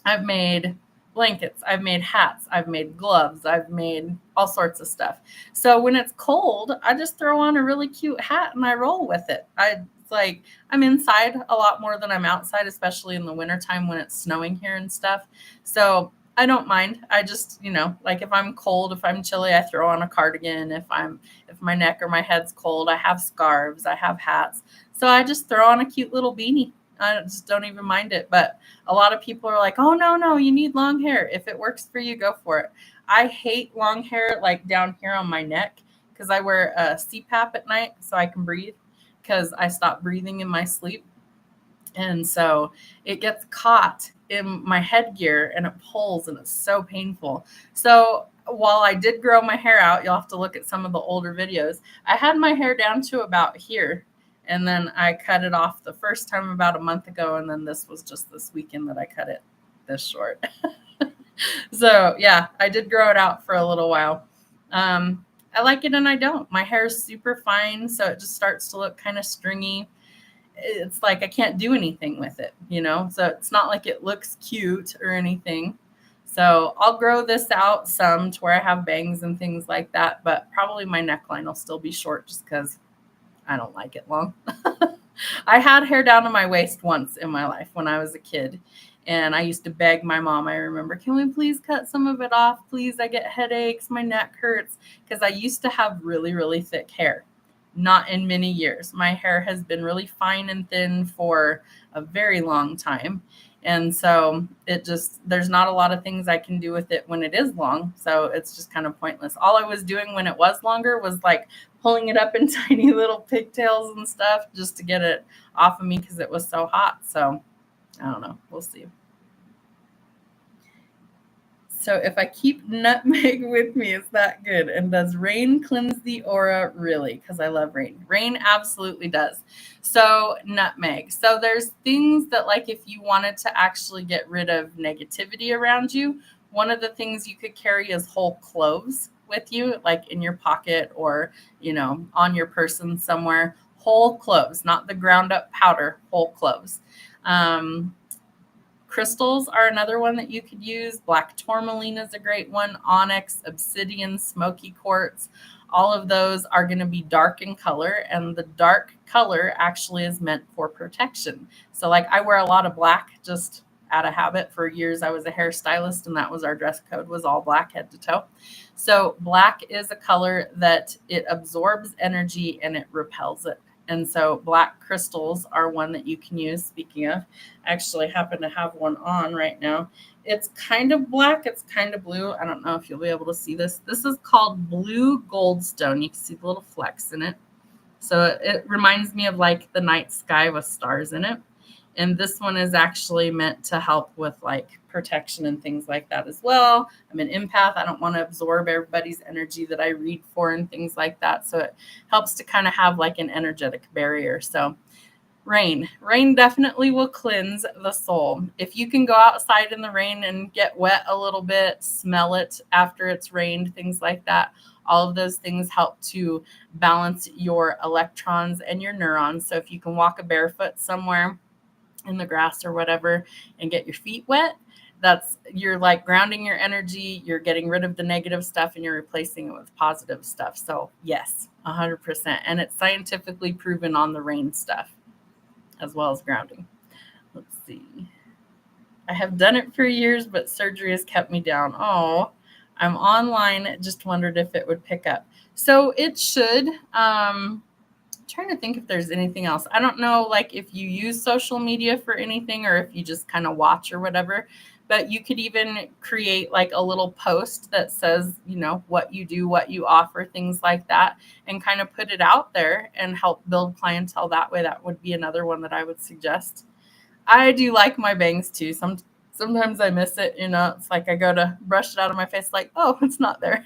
Speaker 1: I've made blankets, I've made hats, I've made gloves, I've made all sorts of stuff. So when it's cold, I just throw on a really cute hat and I roll with it. I'm inside a lot more than I'm outside, especially in the wintertime when it's snowing here and stuff. So I don't mind. I just, like if I'm cold, if I'm chilly, I throw on a cardigan. If my neck or my head's cold, I have scarves, I have hats. So I just throw on a cute little beanie. I just don't even mind it. But a lot of people are like, oh, no, you need long hair. If it works for you, go for it. I hate long hair like down here on my neck because I wear a CPAP at night so I can breathe, because I stop breathing in my sleep. And so it gets caught in my headgear and it pulls and it's so painful. So while I did grow my hair out, you'll have to look at some of the older videos. I had my hair down to about here. And then I cut it off the first time about a month ago. And then this was just this weekend that I cut it this short. So yeah, I did grow it out for a little while. I like it and I don't. My hair is super fine. So it just starts to look kind of stringy. It's like I can't do anything with it, So it's not like it looks cute or anything. So I'll grow this out some to where I have bangs and things like that. But probably my neckline will still be short just because I don't like it long. I had hair down to my waist once in my life when I was a kid. And I used to beg my mom, I remember, can we please cut some of it off? Please, I get headaches, my neck hurts. Because I used to have really, really thick hair. Not in many years. My hair has been really fine and thin for a very long time. And so there's not a lot of things I can do with it when it is long. So it's just kind of pointless. All I was doing when it was longer was like pulling it up in tiny little pigtails and stuff just to get it off of me because it was so hot. So I don't know. We'll see. So if I keep nutmeg with me, is that good? And does rain cleanse the aura? Really? Because I love rain. Rain absolutely does. So nutmeg. So there's things that, like, if you wanted to actually get rid of negativity around you, one of the things you could carry is whole cloves with you, like in your pocket or, on your person somewhere. Whole cloves, not the ground up powder, whole cloves. Crystals are another one that you could use. Black tourmaline is a great one. Onyx, obsidian, smoky quartz. All of those are going to be dark in color, and the dark color actually is meant for protection. So like I wear a lot of black just out of habit. For years I was a hairstylist, and that was our dress code, was all black head to toe. So black is a color that it absorbs energy and it repels it. And so black crystals are one that you can use. Speaking of, I actually happen to have one on right now. It's kind of black. It's kind of blue. I don't know if you'll be able to see this. This is called blue goldstone. You can see the little flecks in it. So it reminds me of like the night sky with stars in it. And this one is actually meant to help with like protection and things like that as well. I'm an empath. I don't want to absorb everybody's energy that I read for and things like that. So it helps to kind of have like an energetic barrier. So rain definitely will cleanse the soul. If you can go outside in the rain and get wet a little bit, smell it after it's rained, things like that. All of those things help to balance your electrons and your neurons. So if you can walk a barefoot somewhere in the grass or whatever and get your feet wet, you're like grounding your energy, you're getting rid of the negative stuff and you're replacing it with positive stuff. So yes, 100%. And it's scientifically proven on the rain stuff as well as grounding. Let's see. I have done it for years, but surgery has kept me down. Oh, I'm online. Just wondered if it would pick up. So it should. Trying to think if there's anything else. I don't know, like if you use social media for anything or if you just kind of watch or whatever, but you could even create like a little post that says, what you do, what you offer, things like that, and kind of put it out there and help build clientele that way. That would be another one that I would suggest. I do like my bangs too. Sometimes I miss it, it's like I go to brush it out of my face, like, oh, it's not there.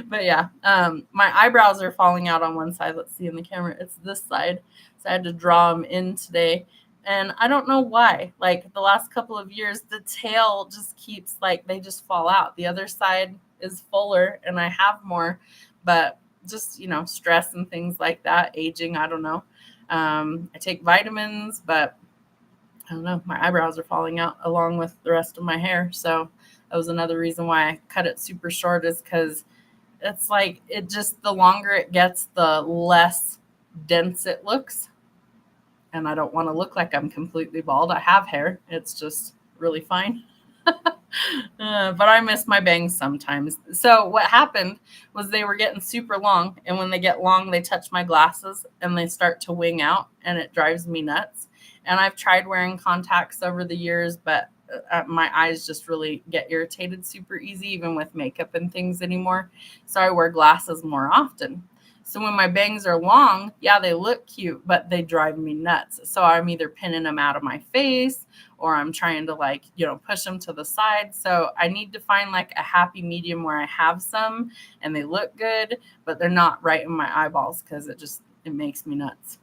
Speaker 1: But yeah, my eyebrows are falling out on one side. Let's see in the camera. It's this side. So I had to draw them in today. And I don't know why. Like the last couple of years, the tail just keeps like, they just fall out. The other side is fuller and I have more. But just, stress and things like that, aging, I don't know. I take vitamins, but I don't know. My eyebrows are falling out along with the rest of my hair. So that was another reason why I cut it super short, is because it's like the longer it gets, the less dense it looks. And I don't want to look like I'm completely bald. I have hair. It's just really fine. But I miss my bangs sometimes. So what happened was they were getting super long. And when they get long, they touch my glasses and they start to wing out and it drives me nuts. And I've tried wearing contacts over the years, but my eyes just really get irritated super easy, even with makeup and things anymore. So I wear glasses more often. So when my bangs are long, yeah, they look cute, but they drive me nuts. So I'm either pinning them out of my face or I'm trying to push them to the side. So I need to find like a happy medium where I have some and they look good, but they're not right in my eyeballs because it makes me nuts.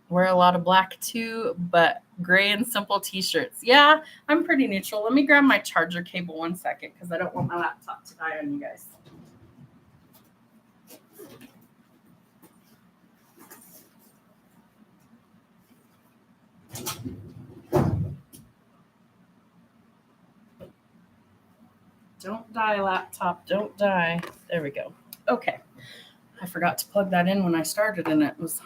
Speaker 1: Wear a lot of black too, but gray and simple t-shirts. Yeah, I'm pretty neutral. Let me grab my charger cable 1 second because I don't want my laptop to die on you guys. Don't die, laptop. Don't die. There we go. Okay. I forgot to plug that in when I started and it was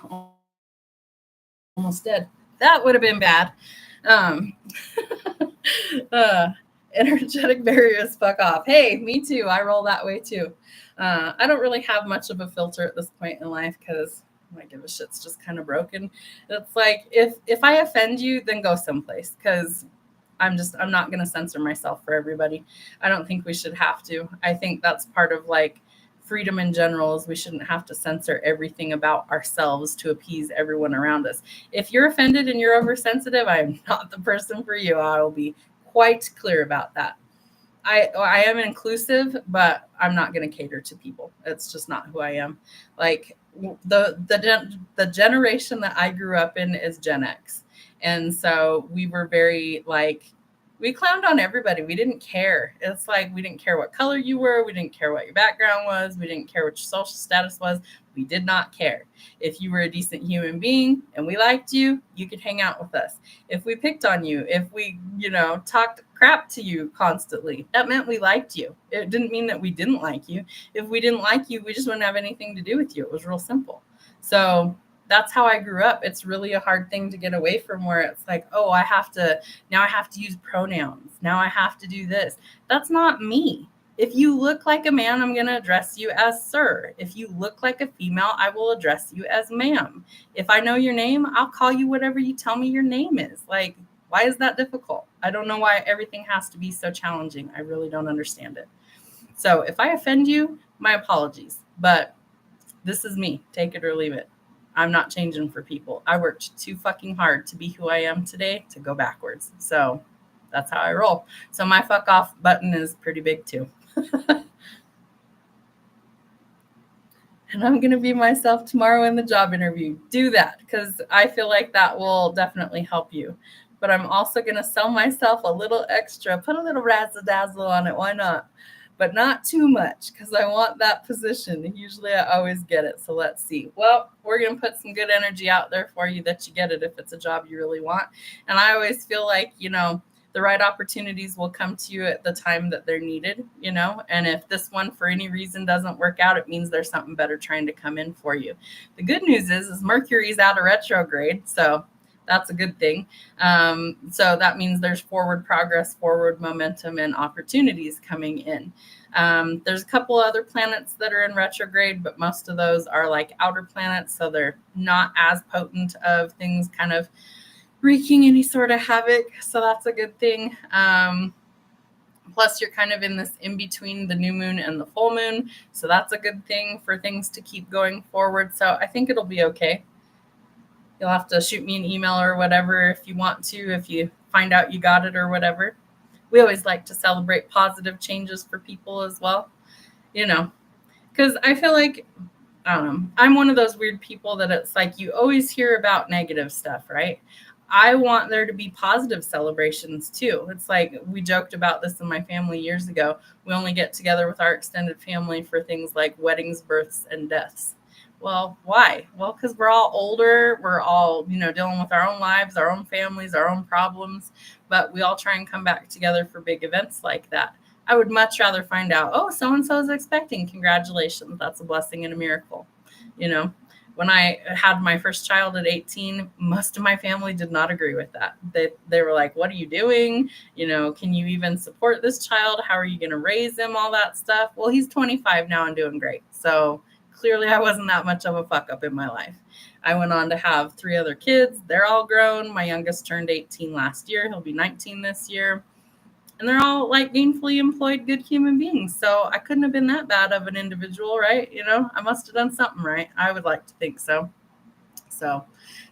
Speaker 1: Almost dead. That would have been bad. Um, uh, energetic barriers, fuck off. Hey, me too. I roll that way too. I don't really have much of a filter at this point in life because I give a shit's just kind of broken. It's like if I offend you, then go someplace because I'm not going to censor myself for everybody. I don't think we should have to. I think that's part of like freedom in general is we shouldn't have to censor everything about ourselves to appease everyone around us. If you're offended and you're oversensitive, I am not the person for you. I will be quite clear about that. I am inclusive, but I'm not going to cater to people. It's just not who I am. Like the generation that I grew up in is Gen X. And so we were very like we clowned on everybody. We didn't care. It's like we didn't care what color you were, we didn't care what your background was, we didn't care what your social status was. We did not care. If you were a decent human being and we liked you, you could hang out with us. If we picked on you, if we, talked crap to you constantly, that meant we liked you. It didn't mean that we didn't like you. If we didn't like you, we just wouldn't have anything to do with you. It was real simple. So that's how I grew up. It's really a hard thing to get away from where it's like, oh, I have to use pronouns. Now I have to do this. That's not me. If you look like a man, I'm going to address you as sir. If you look like a female, I will address you as ma'am. If I know your name, I'll call you whatever you tell me your name is. Like, why is that difficult? I don't know why everything has to be so challenging. I really don't understand it. So if I offend you, my apologies. But this is me. Take it or leave it. I'm not changing for people. I worked too fucking hard to be who I am today to go backwards. So that's how I roll. So my fuck off button is pretty big too. And I'm going to be myself tomorrow in the job interview. Do that because I feel like that will definitely help you. But I'm also going to sell myself a little extra, put a little razzle dazzle on it. Why not? But not too much because I want that position. Usually I always get it. So let's see. Well, we're going to put some good energy out there for you that you get it if it's a job you really want. And I always feel like, the right opportunities will come to you at the time that they're needed, and if this one for any reason doesn't work out, it means there's something better trying to come in for you. The good news is Mercury's out of retrograde. So that's a good thing. So that means there's forward progress, forward momentum, and opportunities coming in. There's a couple other planets that are in retrograde, but most of those are like outer planets. So they're not as potent of things kind of wreaking any sort of havoc. So that's a good thing. Plus you're kind of in this in between the new moon and the full moon. So that's a good thing for things to keep going forward. So I think it'll be okay. You'll have to shoot me an email or whatever if you want to, if you find out you got it or whatever. We always like to celebrate positive changes for people as well, because I feel like, I don't know, I'm one of those weird people that it's like you always hear about negative stuff, right? I want there to be positive celebrations too. It's like we joked about this in my family years ago. We only get together with our extended family for things like weddings, births, and deaths. Well, why? Well, because we're all older. We're all, dealing with our own lives, our own families, our own problems. But we all try and come back together for big events like that. I would much rather find out, oh, so-and-so is expecting. Congratulations. That's a blessing and a miracle. When I had my first child at 18, most of my family did not agree with that. They were like, what are you doing? Can you even support this child? How are you going to raise him? All that stuff. Well, he's 25 now and doing great. So clearly I wasn't that much of a fuck up in my life. I went on to have 3 other kids. They're all grown. My youngest turned 18 last year. He'll be 19 this year. And they're all like gainfully employed, good human beings. So I couldn't have been that bad of an individual, right? I must have done something right. I would like to think so. So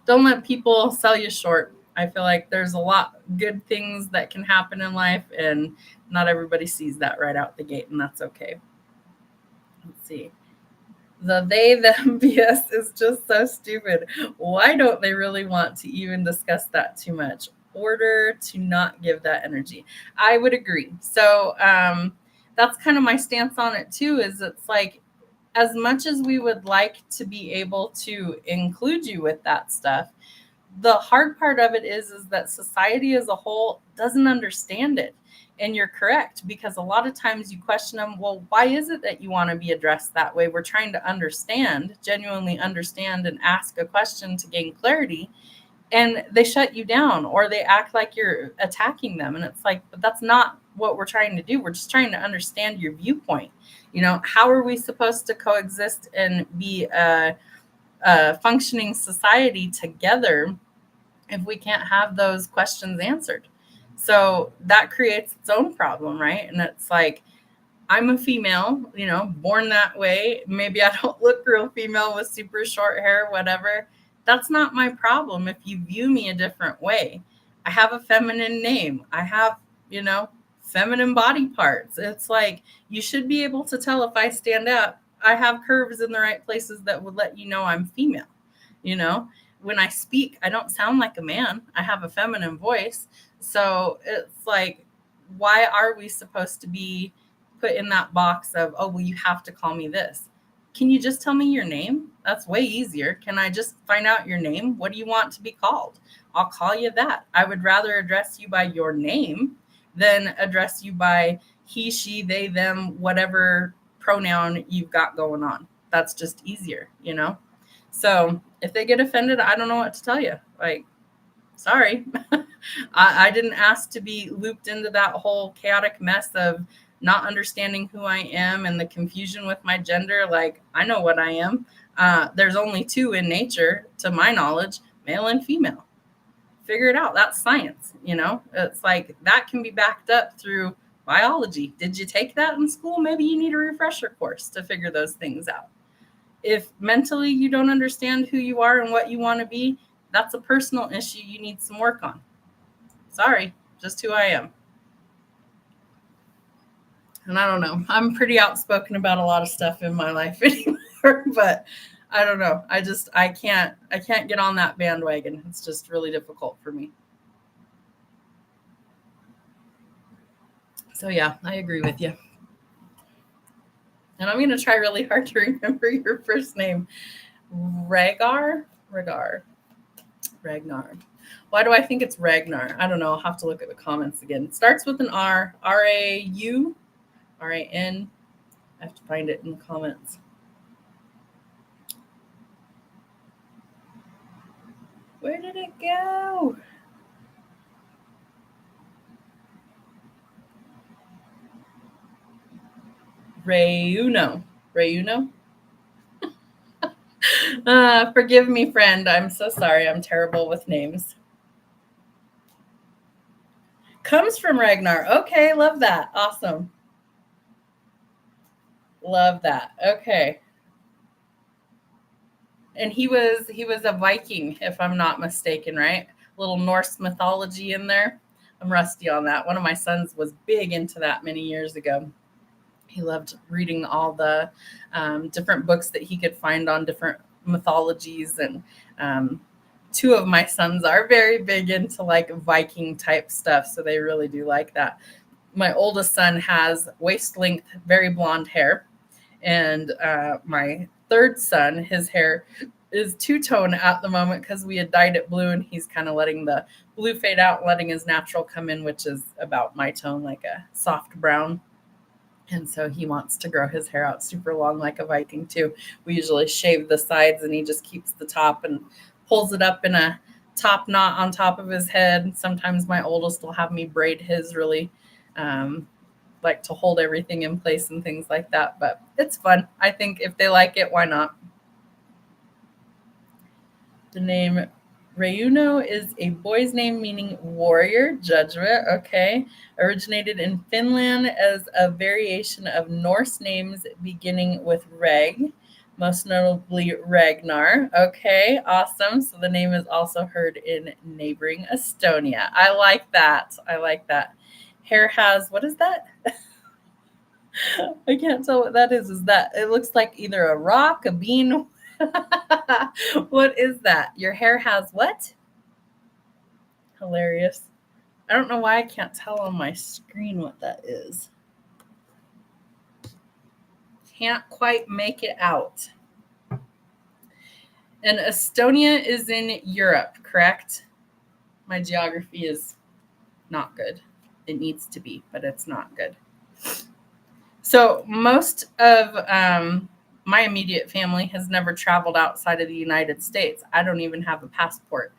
Speaker 1: don't let people sell you short. I feel like there's a lot of good things that can happen in life, and not everybody sees that right out the gate, and that's okay. Let's see. The they, them BS is just so stupid. Why don't they really want to even discuss that too much? Order to not give that energy. I would agree. So that's kind of my stance on it too, is it's like, as much as we would like to be able to include you with that stuff, the hard part of it is that society as a whole doesn't understand it. And you're correct, because a lot of times you question them, well, why is it that you want to be addressed that way? We're trying to understand, genuinely understand, and ask a question to gain clarity. and they shut you down, or they act like you're attacking them. And it's like, but that's not what we're trying to do. We're just trying to understand your viewpoint. How are we supposed to coexist and be a functioning society together if we can't have those questions answered? So that creates its own problem, right? And it's like, I'm a female, born that way. Maybe I don't look real female with super short hair, whatever. That's not my problem if you view me a different way. I have a feminine name. I have, feminine body parts. It's like, you should be able to tell if I stand up. I have curves in the right places that would let you know I'm female. When I speak, I don't sound like a man. I have a feminine voice. So it's like, why are we supposed to be put in that box of, oh, well, you have to call me this? Can you just tell me your name? That's way easier. Can I just find out your name? What do you want to be called? I'll call you that. I would rather address you by your name than address you by he, she, they, them, whatever pronoun you've got going on. That's just easier, So if they get offended, I don't know what to tell you. Like, sorry. I didn't ask to be looped into that whole chaotic mess of not understanding who I am and the confusion with my gender. Like, I know what I am. There's only two in nature, to my knowledge, male and female. Figure it out. That's science. It's like, that can be backed up through biology. Did you take that in school? Maybe you need a refresher course to figure those things out. If mentally you don't understand who you are and what you want to be, that's a personal issue you need some work on. Sorry, just who I am. And I don't know. I'm pretty outspoken about a lot of stuff in my life anymore, but I don't know. I can't get on that bandwagon. It's just really difficult for me. So yeah, I agree with you. And I'm going to try really hard to remember your first name. Ragnar. Why do I think it's Ragnar? I don't know. I'll have to look at the comments again. It starts with an R. R-A-U. R-A-N. I have to find it in the comments. Where did it go? Reuno. Forgive me, friend. I'm so sorry. I'm terrible with names. Comes from Ragnar. Okay, love that. Awesome. Love that. Okay. And he was a Viking, if I'm not mistaken, right? A little Norse mythology in there. I'm rusty on that. One of my sons was big into that many years ago. He loved reading all the different books that he could find on different mythologies. And two of my sons are very big into like Viking type stuff. So they really do like that. My oldest son has waist length, very blonde hair. And my third son, his hair is two-tone at the moment because we had dyed it blue, and he's kind of letting the blue fade out and letting his natural come in, which is about my tone, like a soft brown. And so he wants to grow his hair out super long like a Viking too. We usually shave the sides, and he just keeps the top and pulls it up in a top knot on top of his head. Sometimes my oldest will have me braid his really like to hold everything in place and things like that. But it's fun. I think if they like it, why not? The name Reuno is a boy's name meaning warrior, judgment. Okay. Originated in Finland as a variation of Norse names beginning with Reg, most notably Ragnar. Okay, awesome. So the name is also heard in neighboring Estonia. I like that. Hair has, what is that? I can't tell what that is. Is that, it looks like either a rock, a bean. What is that? Your hair has what? Hilarious. I don't know why I can't tell on my screen what that is. Can't quite make it out. And Estonia is in Europe, correct? My geography is not good. It needs to be, but it's not good. So most of my immediate family has never traveled outside of the United States. I don't even have a passport.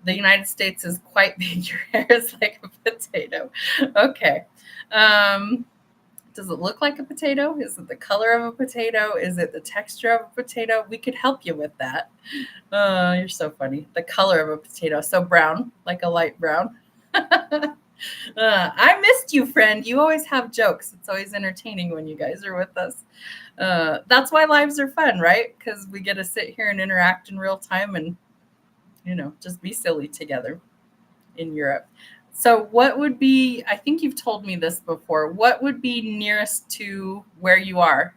Speaker 1: The United States is quite big. Your hair is like a potato. Okay. Does it look like a potato? Is it the color of a potato? Is it the texture of a potato? We could help you with that. You're so funny. The color of a potato. So brown, like a light brown. I missed you, friend. You always have jokes. It's always entertaining when you guys are with us. That's why lives are fun, right? Because we get to sit here and interact in real time and, just be silly together in Europe. So what would be, I think you've told me this before, what would be nearest to where you are?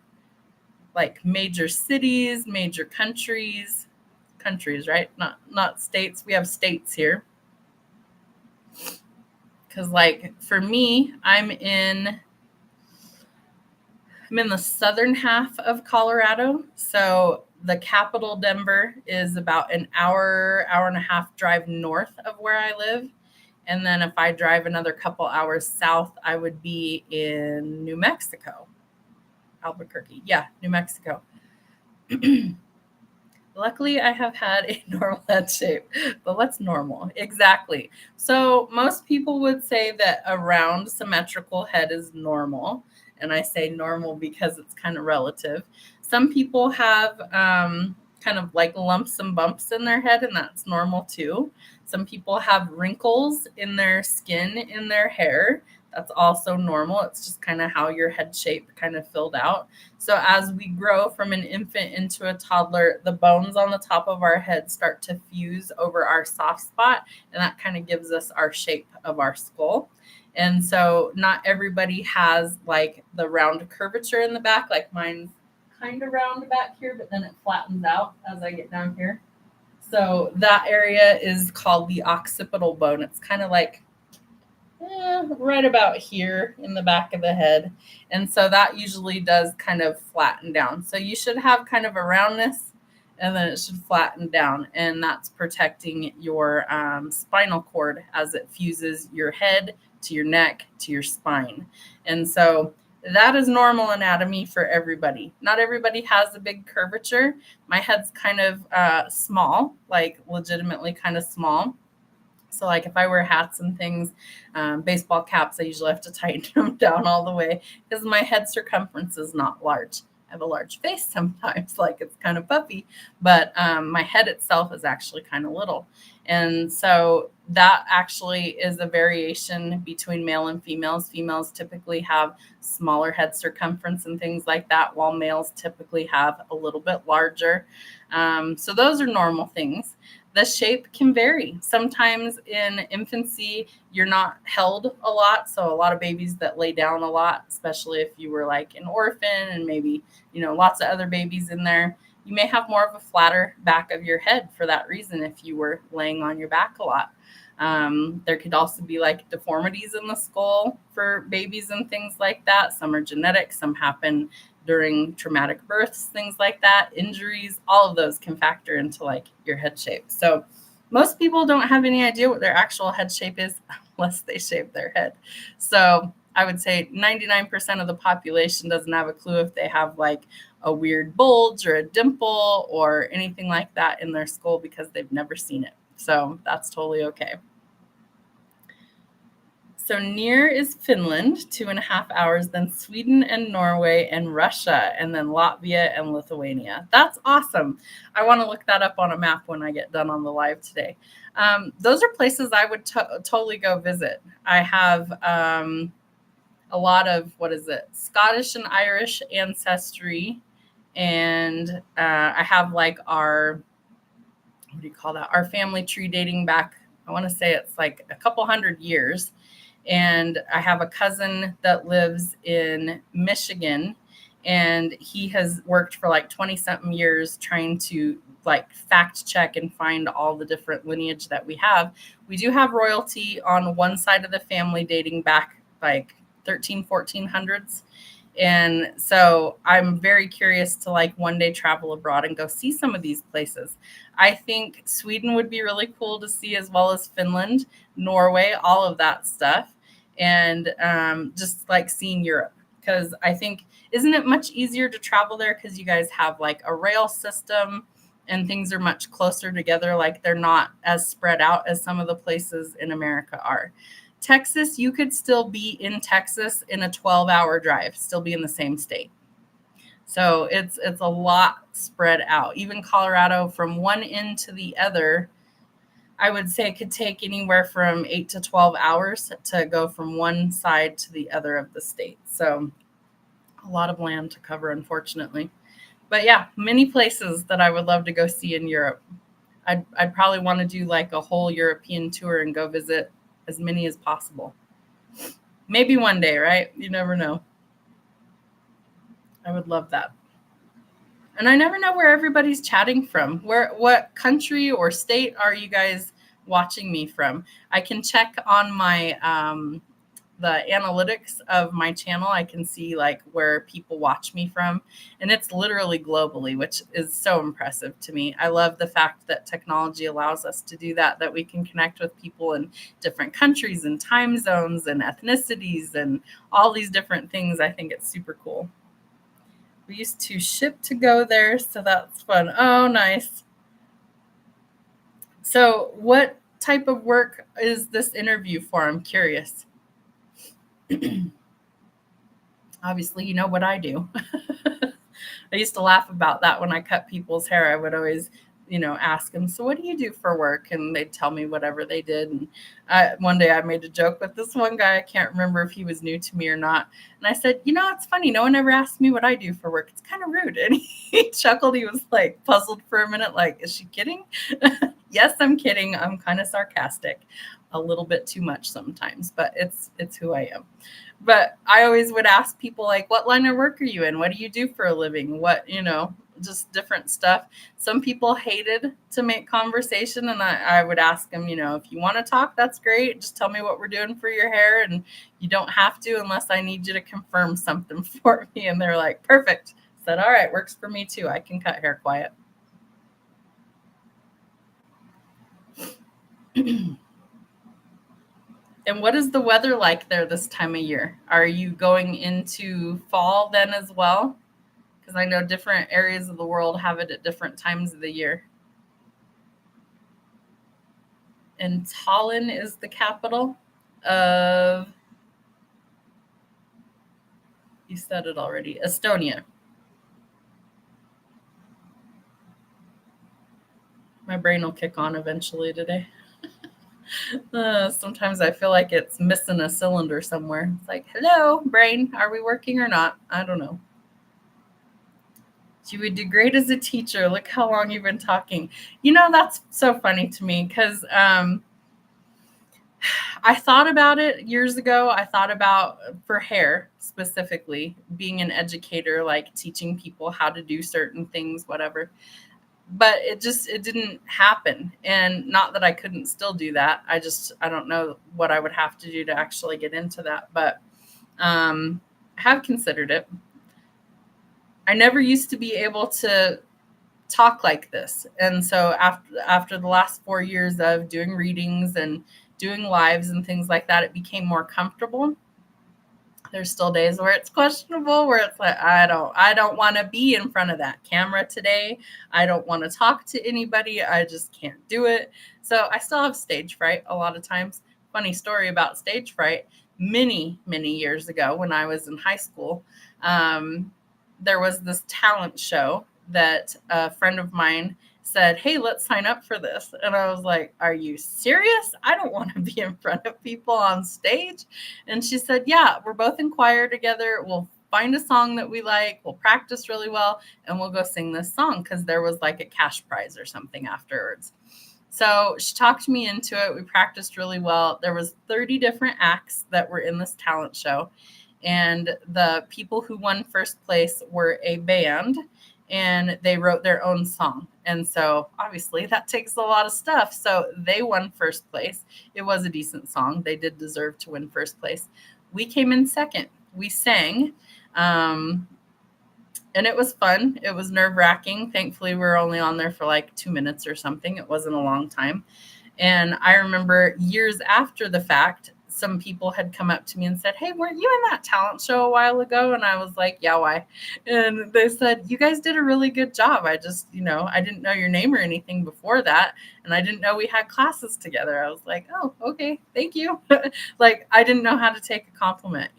Speaker 1: Like major cities, major countries, right? Not states. We have states here. Because like for me, I'm in the southern half of Colorado. So the capital, Denver, is about an hour and a half drive north of where I live. And then if I drive another couple hours south, I would be in New Mexico. Albuquerque. Yeah, New Mexico. Luckily, I have had a normal head shape. But what's normal? Exactly. So most people would say that a round symmetrical head is normal. And I say normal because it's kind of relative. Some people have kind of like lumps and bumps in their head, and that's normal too. Some people have wrinkles in their skin, in their hair. That's also normal. It's just kind of how your head shape kind of filled out. So as we grow from an infant into a toddler, the bones on the top of our head start to fuse over our soft spot, and that kind of gives us our shape of our skull. And so not everybody has like the round curvature in the back, like mine's kind of round back here, but then it flattens out as I get down here. So that area is called the occipital bone. It's kind of like right about here in the back of the head. And so that usually does kind of flatten down. So you should have kind of a roundness, and then it should flatten down. And that's protecting your spinal cord as it fuses your head to your neck to your spine. And so that is normal anatomy for everybody. Not everybody has a big curvature. My head's kind of small, like legitimately kind of small. So like if I wear hats and things, baseball caps, I usually have to tighten them down all the way because my head circumference is not large. I have a large face sometimes, like it's kind of puffy, but my head itself is actually kind of little. And so that actually is a variation between male and females. Females typically have smaller head circumference and things like that, while males typically have a little bit larger. So those are normal things. The shape can vary. Sometimes in infancy, you're not held a lot. So a lot of babies that lay down a lot, especially if you were like an orphan and maybe, lots of other babies in there, you may have more of a flatter back of your head for that reason if you were laying on your back a lot. There could also be like deformities in the skull for babies and things like that. Some are genetic, some happen during traumatic births, things like that, injuries, all of those can factor into like your head shape. So most people don't have any idea what their actual head shape is unless they shave their head. So I would say 99% of the population doesn't have a clue if they have like a weird bulge or a dimple or anything like that in their skull because they've never seen it. So that's totally okay. So near is Finland, 2.5 hours, then Sweden and Norway and Russia, and then Latvia and Lithuania. That's awesome. I want to look that up on a map when I get done on the live today. Those are places I would totally go visit. I have a lot of, Scottish and Irish ancestry. And I have like our family tree dating back, I want to say it's like a couple hundred years. And I have a cousin that lives in Michigan, and he has worked for like 20 something years trying to like fact check and find all the different lineage that we have. We do have royalty on one side of the family dating back like 1400s. And so I'm very curious to like one day travel abroad and go see some of these places. I think Sweden would be really cool to see, as well as Finland, Norway, all of that stuff. And just like seeing Europe, because I think, isn't it much easier to travel there because you guys have like a rail system and things are much closer together. Like they're not as spread out as some of the places in America are. Texas, you could still be in Texas in a 12-hour drive, still be in the same state. So it's a lot spread out. Even Colorado, from one end to the other, I would say it could take anywhere from 8 to 12 hours to go from one side to the other of the state. So a lot of land to cover, unfortunately. But yeah, many places that I would love to go see in Europe. I'd probably want to do like a whole European tour and go visit as many as possible. Maybe one day, right? You never know. I would love that. And I never know where everybody's chatting from. What country or state are you guys watching me from? I can check on my the analytics of my channel. I can see like where people watch me from, and it's literally globally, which is so impressive to me. I love the fact that technology allows us to do that, that we can connect with people in different countries and time zones and ethnicities and all these different things. I think it's super cool. We used to ship to go there, so that's fun. Oh, nice. So what type of work is this interview for? I'm curious. Obviously, you know what I do. I used to laugh about that when I cut people's hair. I would always, ask them, so what do you do for work? And they'd tell me whatever they did. And one day I made a joke with this one guy. I can't remember if he was new to me or not. And I said, it's funny. No one ever asked me what I do for work. It's kind of rude. And he chuckled. He was like puzzled for a minute. Like, is she kidding? Yes, I'm kidding. I'm kind of sarcastic, a little bit too much sometimes, but it's who I am. But I always would ask people, like, what line of work are you in? What do you do for a living? What, just different stuff. Some people hated to make conversation, and I would ask them, if you want to talk, that's great. Just tell me what we're doing for your hair, and you don't have to unless I need you to confirm something for me. And they're like, perfect. I said, all right, works for me too. I can cut hair quiet. And what is the weather like there this time of year? Are you going into fall then as well? Because I know different areas of the world have it at different times of the year. And Tallinn is the capital of, you said it already, Estonia. My brain will kick on eventually today. Sometimes I feel like it's missing a cylinder somewhere. It's like, hello, brain, are we working or not? I don't know. You would do great as a teacher. Look how long you've been talking. That's so funny to me because I thought about it years ago. I thought about, for hair specifically, being an educator, like teaching people how to do certain things, whatever. But it didn't happen. And not that I couldn't still do that. I don't know what I would have to do to actually get into that. But I have considered it. I never used to be able to talk like this. And so after the last 4 years of doing readings and doing lives and things like that, it became more comfortable. There's still days where it's questionable, where it's like, I don't want to be in front of that camera today. I don't want to talk to anybody. I just can't do it. So I still have stage fright a lot of times. Funny story about stage fright. Many, many years ago when I was in high school, there was this talent show that a friend of mine said, hey, let's sign up for this. And I was like, are you serious? I don't want to be in front of people on stage. And she said, yeah, we're both in choir together. We'll find a song that we like. We'll practice really well. And we'll go sing this song, because there was like a cash prize or something afterwards. So she talked me into it. We practiced really well. There was 30 different acts that were in this talent show. And the people who won first place were a band, and they wrote their own song. And so obviously that takes a lot of stuff. So they won first place. It was a decent song. They did deserve to win first place. We came in second. We sang. And it was fun. It was nerve-wracking. Thankfully, we were only on there for like 2 minutes or something. It wasn't a long time. And I remember years after the fact, some people had come up to me and said, "Hey, weren't you in that talent show a while ago?" And I was like, "Yeah, why?" And they said, "You guys did a really good job. I just, I didn't know your name or anything before that. And I didn't know we had classes together." I was like, "Oh, okay. Thank you." Like, I didn't know how to take a compliment.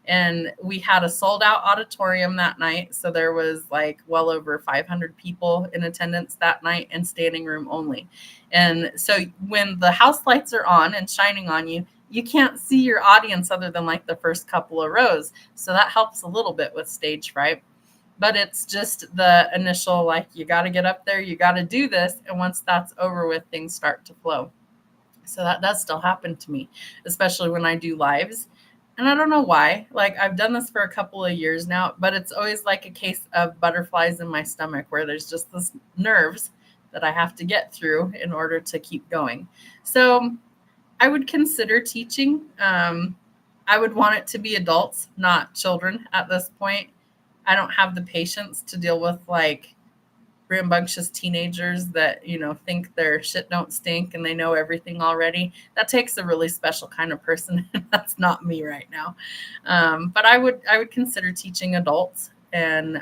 Speaker 1: And we had a sold out auditorium that night. So there was like well over 500 people in attendance that night and standing room only. And so when the house lights are on and shining on you, you can't see your audience other than like the first couple of rows. So that helps a little bit with stage fright. But it's just the initial, like, you got to get up there, you got to do this. And once that's over with, things start to flow. So that does still happen to me, especially when I do lives. And I don't know why. Like, I've done this for a couple of years now, but it's always like a case of butterflies in my stomach where there's just this nerves that I have to get through in order to keep going. So I would consider teaching. I would want it to be adults, not children at this point. I don't have the patience to deal with like rambunctious teenagers that, think their shit don't stink and they know everything already. That takes a really special kind of person. That's not me right now. But I would consider teaching adults, and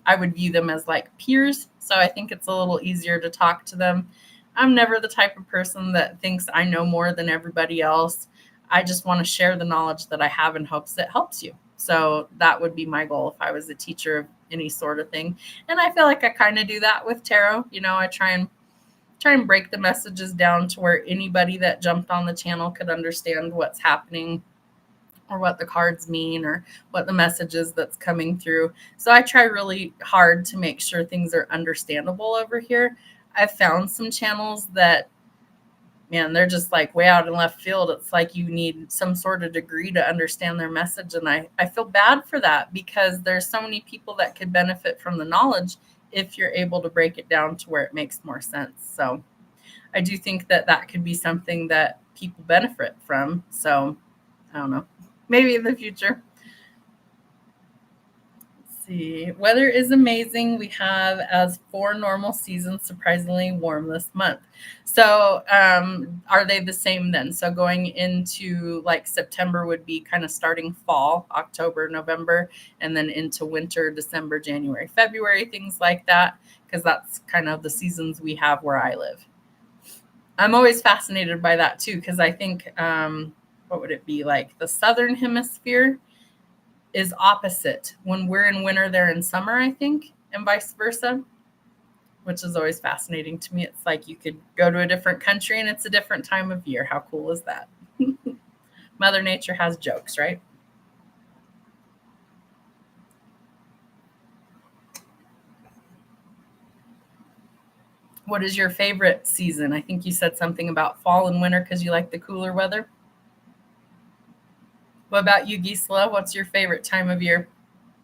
Speaker 1: I would view them as like peers. So I think it's a little easier to talk to them. I'm never the type of person that thinks I know more than everybody else. I just want to share the knowledge that I have in hopes it helps you. So that would be my goal if I was a teacher of any sort of thing. And I feel like I kind of do that with tarot. I try and break the messages down to where anybody that jumped on the channel could understand what's happening or what the cards mean or what the message is that's coming through. So I try really hard to make sure things are understandable over here. I've found some channels that, man, they're just like way out in left field. It's like you need some sort of degree to understand their message. And I feel bad for that, because there's so many people that could benefit from the knowledge if you're able to break it down to where it makes more sense. So I do think that that could be something that people benefit from. So I don't know, maybe in the future. See. Weather is amazing. We have as 4 normal seasons, surprisingly warm this month. So are they the same then? So going into like September would be kind of starting fall, October, November, and then into winter, December, January, February, things like that, because that's kind of the seasons we have where I live. I'm always fascinated by that too, because I think, what would it be like? The southern hemisphere is opposite. When we're in winter, they're in summer, I think, and vice versa, which is always fascinating to me. It's like you could go to a different country and it's a different time of year. How cool is that? Mother Nature has jokes, right? What is your favorite season? I think you said something about fall and winter because you like the cooler weather. What about you, Gisela? What's your favorite time of year?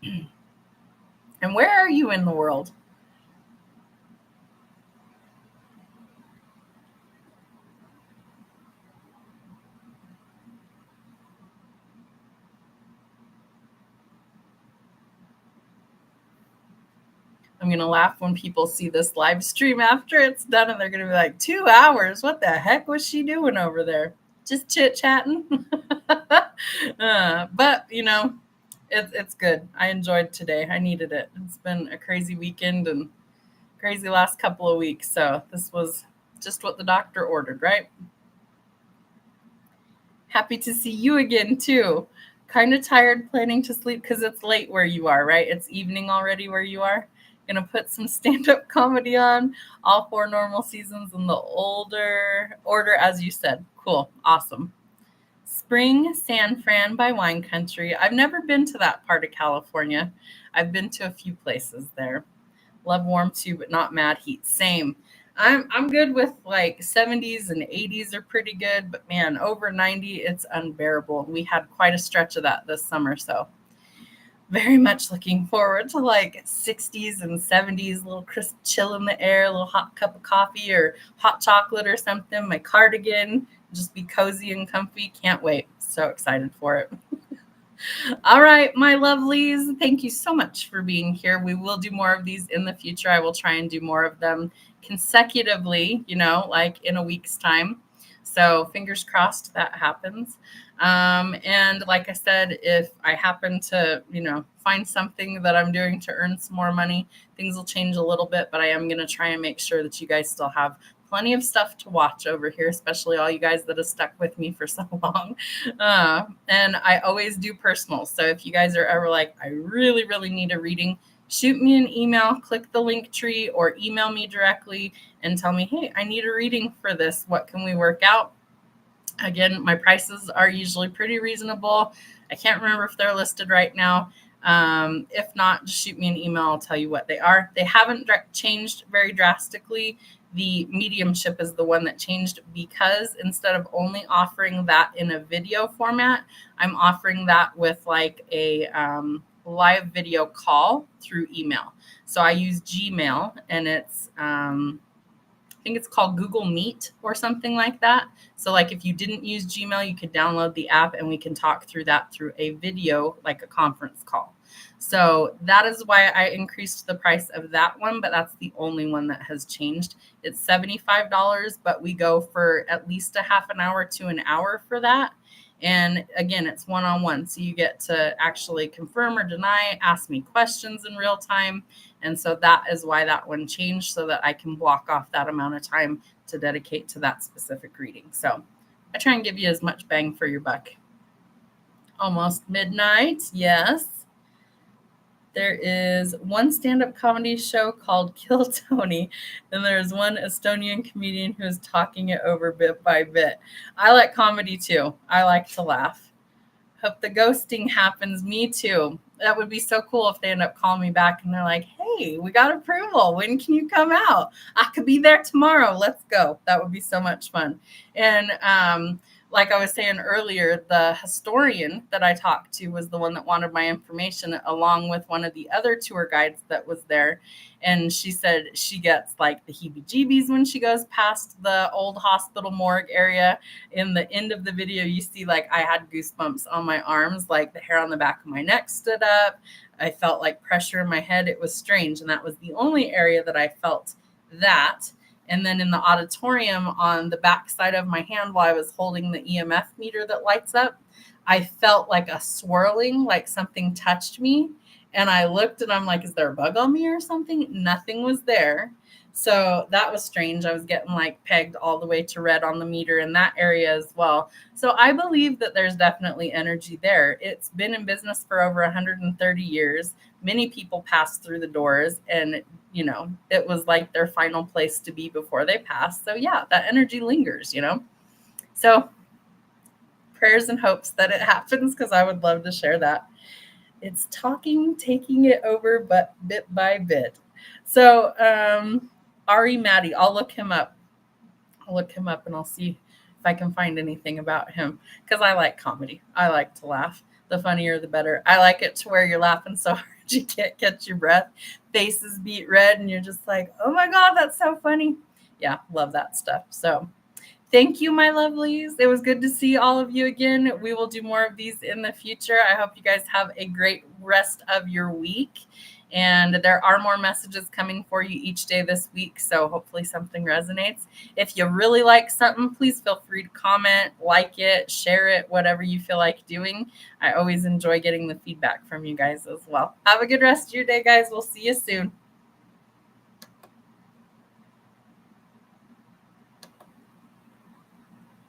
Speaker 1: And where are you in the world? I'm going to laugh when people see this live stream after it's done and they're going to be like, 2 hours? What the heck was she doing over there? Just chit chatting. But, it's good. I enjoyed today. I needed it. It's been a crazy weekend and crazy last couple of weeks. So this was just what the doctor ordered, right? Happy to see you again, too. Kind of tired, planning to sleep because it's late where you are, right? It's evening already where you are. Gonna put some stand-up comedy on, all 4 normal seasons in the older order, as you said. Cool. Awesome. Spring San Fran by Wine Country. I've never been to that part of California. I've been to a few places there. Love warm too, but not mad heat. Same. I'm good with like 70s and 80s are pretty good, but man, over 90, it's unbearable. We had quite a stretch of that this summer, so very much looking forward to like 60s and 70s, a little crisp chill in the air, a little hot cup of coffee or hot chocolate or something, my cardigan, just be cozy and comfy. Can't wait. So excited for it. All right, my lovelies, thank you so much for being here. We will do more of these in the future. I will try and do more of them consecutively, like in a week's time. So fingers crossed that happens. And like I said, if I happen to, find something that I'm doing to earn some more money, things will change a little bit, but I am going to try and make sure that you guys still have plenty of stuff to watch over here, especially all you guys that have stuck with me for so long. And I always do personals. So if you guys are ever like, I really, really need a reading, shoot me an email, click the Linktree, or email me directly and tell me, hey, I need a reading for this. What can we work out? Again, my prices are usually pretty reasonable. I can't remember if they're listed right now. If not, just shoot me an email. I'll tell you what they are. They haven't changed very drastically. The mediumship is the one that changed because instead of only offering that in a video format, I'm offering that with like a live video call through email. So I use Gmail, and it's I think it's called Google Meet or something like that. So like if you didn't use Gmail, you could download the app and we can talk through that through a video, like a conference call. So that is why I increased the price of that one, but that's the only one that has changed. It's $75, but we go for at least a half an hour to an hour for that. And again, it's one-on-one. So you get to actually confirm or deny, ask me questions in real time. And so that is why that one changed, so that I can block off that amount of time to dedicate to that specific reading. So I try and give you as much bang for your buck. Almost midnight. Yes. There is one stand-up comedy show called Kill Tony, and there's one Estonian comedian who's talking it over bit by bit. I like comedy too. I like to laugh. Hope the ghosting happens. Me too. That would be so cool if they end up calling me back and they're like, hey, we got approval. When can you come out? I could be there tomorrow. Let's go. That would be so much fun. And like I was saying earlier, the historian that I talked to was the one that wanted my information, along with one of the other tour guides that was there. And she said she gets like the heebie-jeebies when she goes past the old hospital morgue area. In the end of the video, you see like I had goosebumps on my arms, like the hair on the back of my neck stood up. I felt like pressure in my head. It was strange. And that was the only area that I felt that. And then in the auditorium on the back side of my hand, while I was holding the EMF meter that lights up, I felt like a swirling, like something touched me. And I looked and I'm like, is there a bug on me or something? Nothing was there. So that was strange. I was getting like pegged all the way to red on the meter in that area as well. So I believe that there's definitely energy there. It's been in business for over 130 years. Many people pass through the doors, and it was like their final place to be before they pass. So yeah, that energy lingers, So prayers and hopes that it happens, because I would love to share that. It's taking it over, but bit by bit. So Ari Maddie, I'll look him up and I'll see if I can find anything about him, because I like comedy. I like to laugh. The funnier, the better. I like it to where you're laughing so hard you can't catch your breath. Faces beat red and you're just like, oh my God, that's so funny. Yeah, love that stuff. So thank you, my lovelies. It was good to see all of you again. We will do more of these in the future. I hope you guys have a great rest of your week. And there are more messages coming for you each day this week, so hopefully something resonates. If you really like something, please feel free to comment, like it, share it, whatever you feel like doing. I always enjoy getting the feedback from you guys as well. Have a good rest of your day, guys. We'll see you soon.